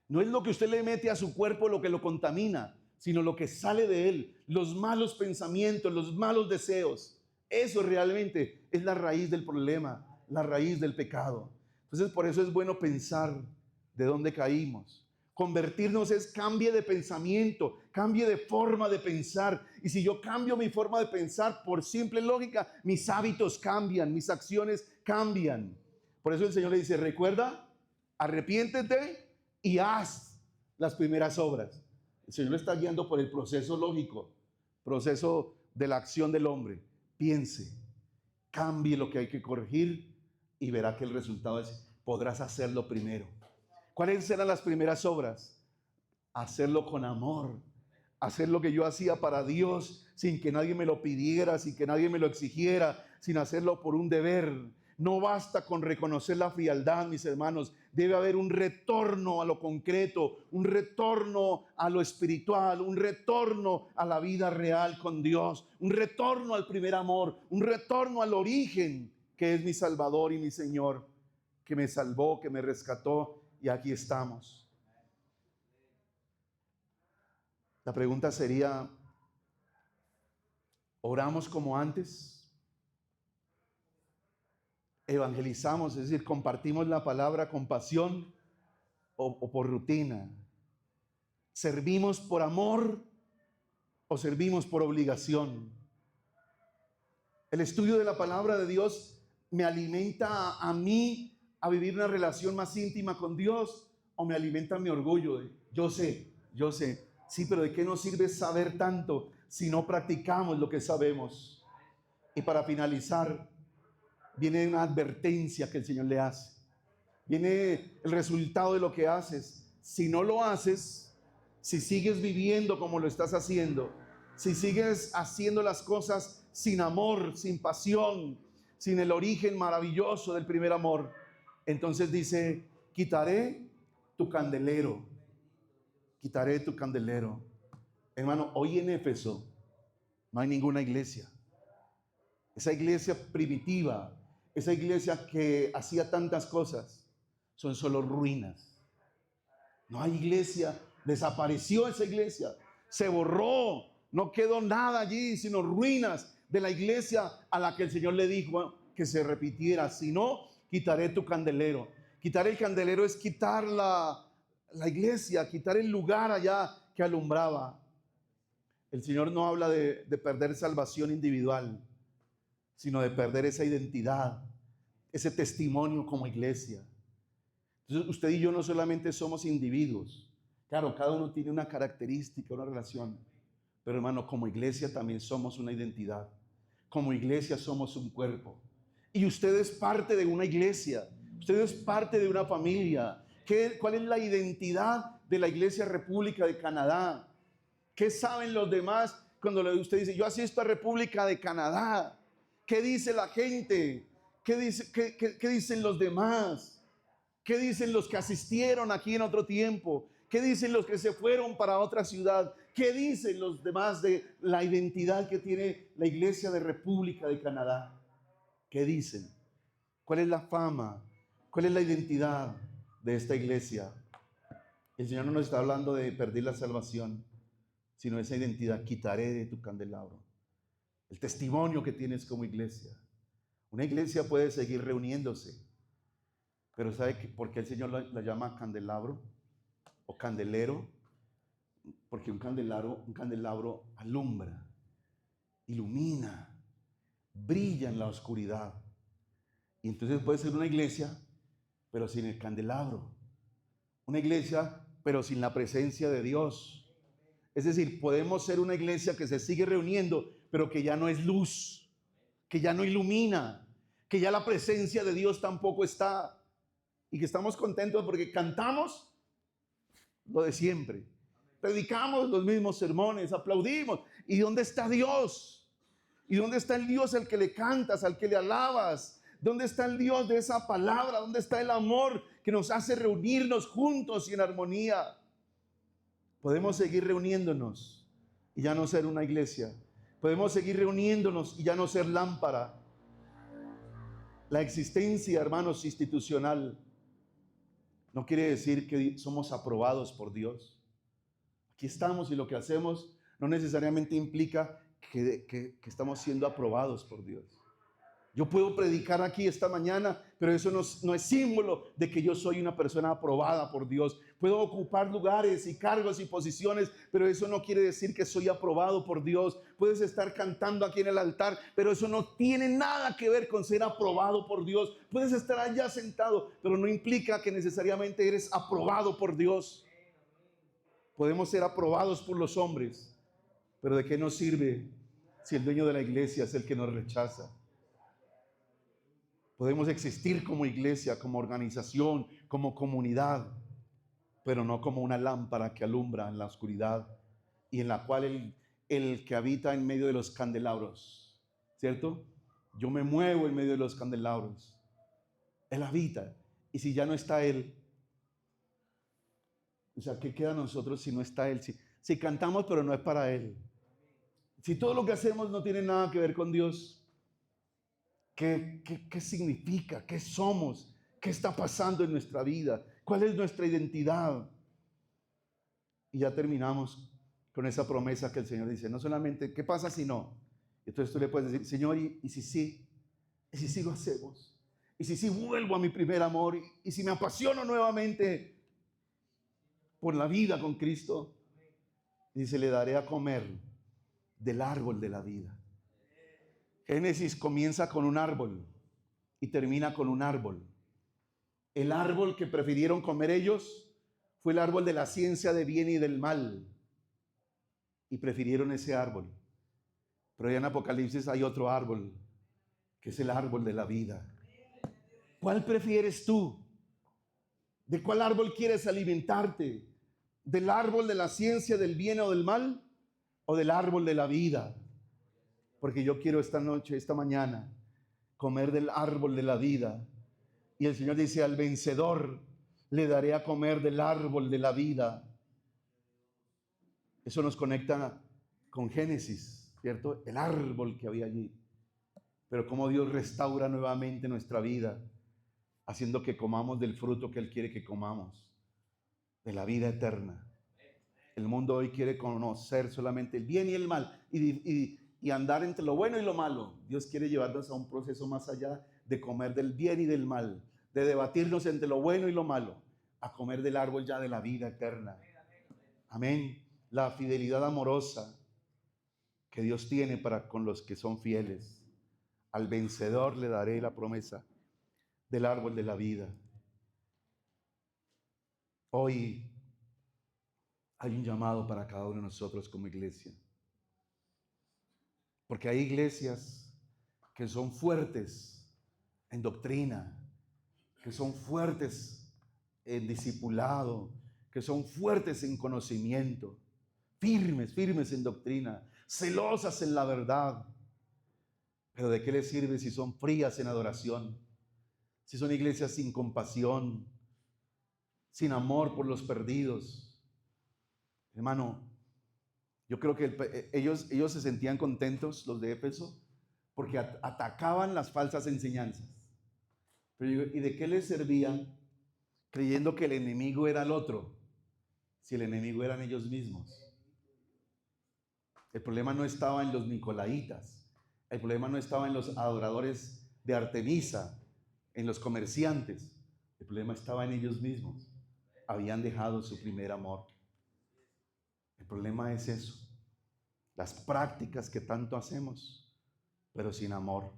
No es lo que usted le mete a su cuerpo lo que lo contamina, sino lo que sale de él, los malos pensamientos, los malos deseos. Eso realmente es la raíz del problema, la raíz del pecado. Entonces, por eso es bueno pensar de dónde caímos. Convertirnos es cambie de pensamiento, cambie de forma de pensar. Y si yo cambio mi forma de pensar, por simple lógica, mis hábitos cambian, mis acciones cambian. Por eso el Señor le dice, recuerda, arrepiéntete y haz las primeras obras. El Señor lo está guiando por el proceso lógico, proceso de la acción del hombre. Piense, cambie lo que hay que corregir y verá que el resultado es, podrás hacerlo primero. ¿Cuáles eran las primeras obras? Hacerlo con amor, hacer lo que yo hacía para Dios sin que nadie me lo pidiera, sin que nadie me lo exigiera, sin hacerlo por un deber. No basta con reconocer la frialdad, mis hermanos. Debe haber un retorno a lo concreto, un retorno a lo espiritual, un retorno a la vida real con Dios, un retorno al primer amor, un retorno al origen que es mi Salvador y mi Señor, que me salvó, que me rescató, y aquí estamos. La pregunta sería, ¿oramos como antes? ¿Evangelizamos, es decir, compartimos la palabra con pasión o por rutina? ¿Servimos por amor o servimos por obligación? El estudio de la palabra de Dios me alimenta a mí a vivir una relación más íntima con Dios, o me alimenta mi orgullo de yo sé. Sí, pero ¿de qué nos sirve saber tanto si no practicamos lo que sabemos? Y para finalizar, viene una advertencia que el Señor le hace. Viene el resultado de lo que haces. Si no lo haces, si sigues viviendo como lo estás haciendo, si sigues haciendo las cosas sin amor, sin pasión, sin el origen maravilloso del primer amor, entonces dice, quitaré tu candelero. Quitaré tu candelero. Hermano, hoy en Éfeso no hay ninguna iglesia. Esa iglesia primitiva, esa iglesia que hacía tantas cosas, son solo ruinas. No hay iglesia, desapareció esa iglesia, se borró, no quedó nada allí, sino ruinas de la iglesia a la que el Señor le dijo que se repitiera. Si no, quitaré tu candelero. Quitar el candelero es quitar la iglesia, quitar el lugar allá que alumbraba. El Señor no habla de perder salvación individual, sino de perder esa identidad, ese testimonio como iglesia. Entonces usted y yo no solamente somos individuos, claro, cada uno tiene una característica, una relación, pero hermano, como iglesia también somos una identidad, como iglesia somos un cuerpo, y usted es parte de una iglesia, usted es parte de una familia. ¿Cuál es la identidad de la Iglesia República de Canadá? ¿Qué saben los demás cuando usted dice, yo asisto a República de Canadá? ¿Qué dice la gente? ¿Qué dicen los demás? ¿Qué dicen los que asistieron aquí en otro tiempo? ¿Qué dicen los que se fueron para otra ciudad? ¿Qué dicen los demás de la identidad que tiene la Iglesia de República de Canadá? ¿Qué dicen? ¿Cuál es la fama? ¿Cuál es la identidad de esta iglesia? El Señor no nos está hablando de perder la salvación, sino esa identidad. Quitaré de tu candelabro el testimonio que tienes como iglesia. Una iglesia puede seguir reuniéndose, pero ¿sabe por qué el Señor la llama candelabro o candelero? Porque un candelabro alumbra, ilumina, brilla en la oscuridad. Y entonces puede ser una iglesia, pero sin el candelabro. Una iglesia, pero sin la presencia de Dios. Es decir, podemos ser una iglesia que se sigue reuniendo, pero que ya no es luz, que ya no ilumina, que ya la presencia de Dios tampoco está. y que estamos contentos porque cantamos lo de siempre. Predicamos los mismos sermones, aplaudimos. ¿Y dónde está Dios? ¿Y dónde está el Dios al que le cantas, al que le alabas? ¿Dónde está el Dios de esa palabra? ¿Dónde está el amor que nos hace reunirnos juntos y en armonía? Podemos seguir reuniéndonos y ya no ser una iglesia. Podemos seguir reuniéndonos y ya no ser lámpara. La existencia, hermanos, institucional no quiere decir que somos aprobados por Dios. Aquí estamos y lo que hacemos no necesariamente implica que estamos siendo aprobados por Dios. Yo puedo predicar aquí esta mañana, pero eso no es símbolo de que yo soy una persona aprobada por Dios. Puedo ocupar lugares y cargos y posiciones, pero eso no quiere decir que soy aprobado por Dios. Puedes estar cantando aquí en el altar, pero eso no tiene nada que ver con ser aprobado por Dios. Puedes estar allá sentado, pero no implica que necesariamente eres aprobado por Dios. Podemos ser aprobados por los hombres, pero ¿de qué nos sirve si el dueño de la iglesia es el que nos rechaza? Podemos existir como iglesia, como organización, como comunidad, pero no como una lámpara que alumbra en la oscuridad y en la cual el que habita en medio de los candelabros, ¿cierto? Yo me muevo en medio de los candelabros. Él habita. Y si ya no está Él, o sea, ¿qué queda a nosotros si no está Él? Si cantamos, pero no es para Él. Si todo lo que hacemos no tiene nada que ver con Dios, ¿qué significa? ¿Qué somos? ¿Qué está pasando en nuestra vida? ¿Cuál es nuestra identidad? Y ya terminamos con esa promesa que el Señor dice, no solamente, ¿qué pasa si no? Entonces tú le puedes decir, Señor, ¿y si sí? ¿Y si sí lo hacemos? ¿Y si sí vuelvo a mi primer amor? ¿Y si me apasiono nuevamente por la vida con Cristo? Dice, le daré a comer del árbol de la vida. Génesis comienza con un árbol y termina con un árbol. El árbol que prefirieron comer ellos fue el árbol de la ciencia de bien y del mal. Y prefirieron ese árbol. Pero ya en Apocalipsis hay otro árbol, que es el árbol de la vida. ¿Cuál prefieres tú? ¿De cuál árbol quieres alimentarte? ¿Del árbol de la ciencia del bien o del mal? ¿O del árbol de la vida? Porque yo quiero esta noche, esta mañana, comer del árbol de la vida. Y el Señor dice, al vencedor le daré a comer del árbol de la vida. Eso nos conecta con Génesis, ¿cierto? El árbol que había allí. Pero cómo Dios restaura nuevamente nuestra vida, haciendo que comamos del fruto que Él quiere que comamos, de la vida eterna. El mundo hoy quiere conocer solamente el bien y el mal y andar entre lo bueno y lo malo. Dios quiere llevarnos a un proceso más allá de comer del bien y del mal, de debatirnos entre lo bueno y lo malo, a comer del árbol ya de la vida eterna. Amén. La fidelidad amorosa que Dios tiene para con los que son fieles. Al vencedor le daré la promesa del árbol de la vida. Hoy hay un llamado para cada uno de nosotros como iglesia. Porque hay iglesias que son fuertes en doctrina, que son fuertes en discipulado, que son fuertes en conocimiento, firmes en doctrina, celosas en la verdad. Pero ¿de qué les sirve si son frías en adoración? Si son iglesias sin compasión, sin amor por los perdidos. Hermano, yo creo que ellos se sentían contentos, los de Éfeso, porque atacaban las falsas enseñanzas. Pero ¿y de qué les servían creyendo que el enemigo era el otro, si el enemigo eran ellos mismos? El problema no estaba en los nicolaitas, el problema no estaba en los adoradores de Artemisa, en los comerciantes, el problema estaba en ellos mismos. Habían dejado su primer amor. El problema es eso, las prácticas que tanto hacemos, pero sin amor.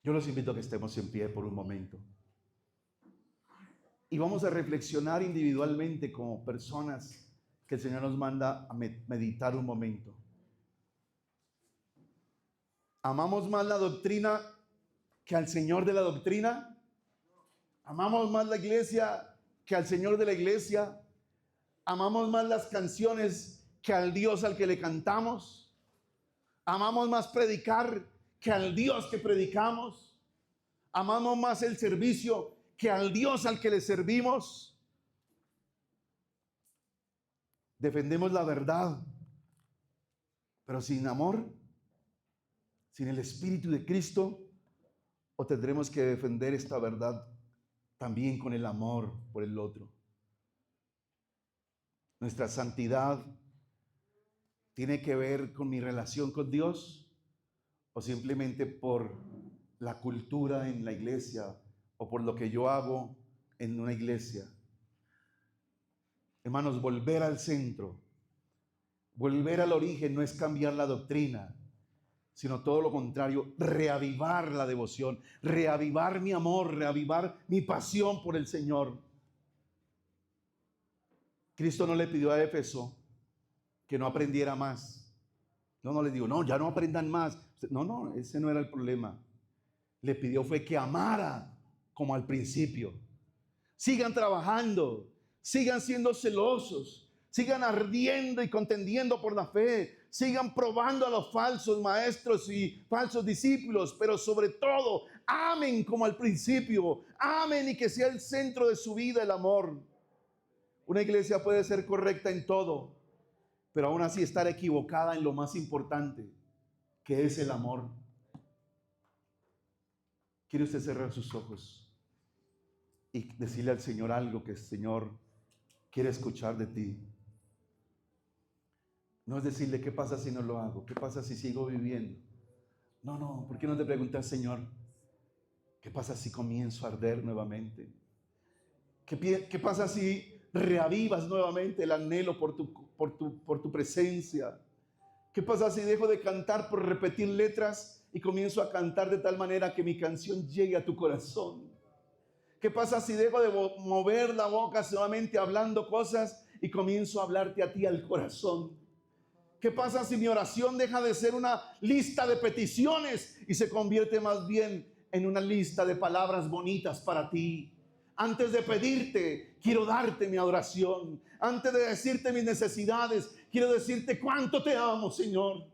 Yo los invito a que estemos en pie por un momento. Y vamos a reflexionar individualmente como personas que el Señor nos manda a meditar un momento. ¿Amamos más la doctrina que al Señor de la doctrina? Amamos más la iglesia que al Señor de la iglesia. Amamos más las canciones que al Dios al que le cantamos. Amamos más predicar que al Dios que predicamos. Amamos más el servicio que al Dios al que le servimos. Defendemos la verdad, pero sin amor, sin el Espíritu de Cristo, o tendremos que defender esta verdad también con el amor por el otro. Nuestra santidad tiene que ver con mi relación con Dios, o simplemente por la cultura en la iglesia o por lo que yo hago en una iglesia. Hermanos, volver al centro, volver al origen no es cambiar la doctrina, sino todo lo contrario, reavivar la devoción, reavivar mi amor, reavivar mi pasión por el Señor. Cristo no le pidió a Éfeso que no aprendiera más. No le digo, no, ya no aprendan más. No, ese no era el problema. Le pidió fue que amara como al principio. Sigan trabajando, sigan siendo celosos, sigan ardiendo y contendiendo por la fe, sigan probando a los falsos maestros y falsos discípulos, pero sobre todo, amen como al principio, amen y que sea el centro de su vida el amor. Una iglesia puede ser correcta en todo, pero aún así estar equivocada en lo más importante, que es el amor. ¿Quiere usted cerrar sus ojos y decirle al Señor algo que el Señor quiere escuchar de ti? No es decirle, ¿qué pasa si no lo hago? ¿Qué pasa si sigo viviendo? No, ¿por qué no te preguntas, Señor, qué pasa si comienzo a arder nuevamente? ¿Qué pasa si reavivas nuevamente el anhelo por tu presencia? ¿Qué pasa si dejo de cantar por repetir letras y comienzo a cantar de tal manera que mi canción llegue a tu corazón? ¿Qué pasa si dejo de mover la boca solamente hablando cosas y comienzo a hablarte a ti al corazón? ¿Qué pasa si mi oración deja de ser una lista de peticiones y se convierte más bien en una lista de palabras bonitas para ti? Antes de pedirte, quiero darte mi adoración. Antes de decirte mis necesidades, quiero decirte cuánto te amo, Señor.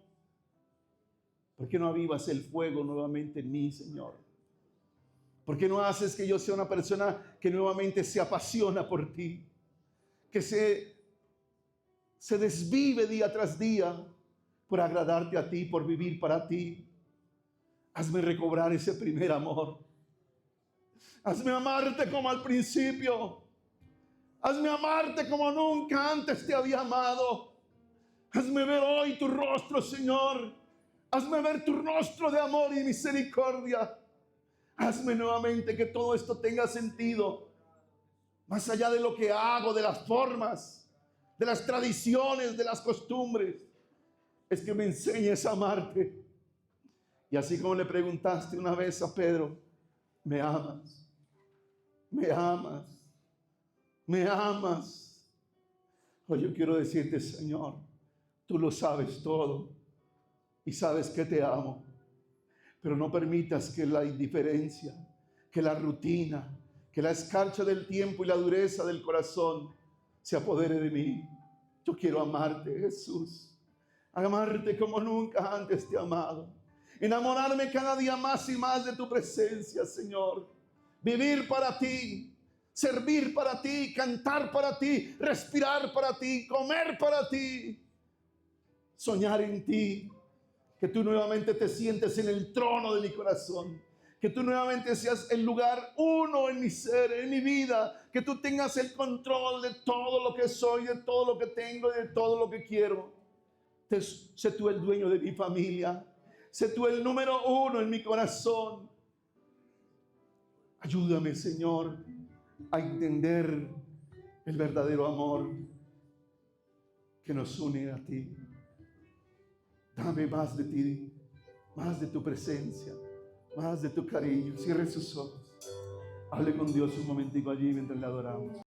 ¿Por qué no avivas el fuego nuevamente en mí, Señor? ¿Por qué no haces que yo sea una persona que nuevamente se apasiona por ti? Que se desvive día tras día por agradarte a ti, por vivir para ti. Hazme recobrar ese primer amor. Hazme amarte como al principio. Hazme amarte como nunca antes te había amado. Hazme ver hoy tu rostro, Señor. Hazme ver tu rostro de amor y misericordia. Hazme nuevamente que todo esto tenga sentido. Más allá de lo que hago, de las formas, de las tradiciones, de las costumbres. Es que me enseñes a amarte. Y así como le preguntaste una vez a Pedro, ¿me amas? ¿Me amas? ¿Me amas? Hoy yo quiero decirte, Señor, tú lo sabes todo y sabes que te amo, pero no permitas que la indiferencia, que la rutina, que la escarcha del tiempo y la dureza del corazón se apodere de mí. Yo quiero amarte, Jesús, amarte como nunca antes te he amado, enamorarme cada día más y más de tu presencia, Señor. Vivir para ti, servir para ti, cantar para ti, respirar para ti, comer para ti, soñar en ti, que tú nuevamente te sientes en el trono de mi corazón, que tú nuevamente seas el lugar uno en mi ser, en mi vida, que tú tengas el control de todo lo que soy, de todo lo que tengo y de todo lo que quiero. Sé tú el dueño de mi familia, sé tú el número uno en mi corazón. Ayúdame, Señor, a entender el verdadero amor que nos une a ti. Dame más de ti, más de tu presencia, más de tu cariño. Cierre sus ojos. Hable con Dios un momentico allí mientras le adoramos.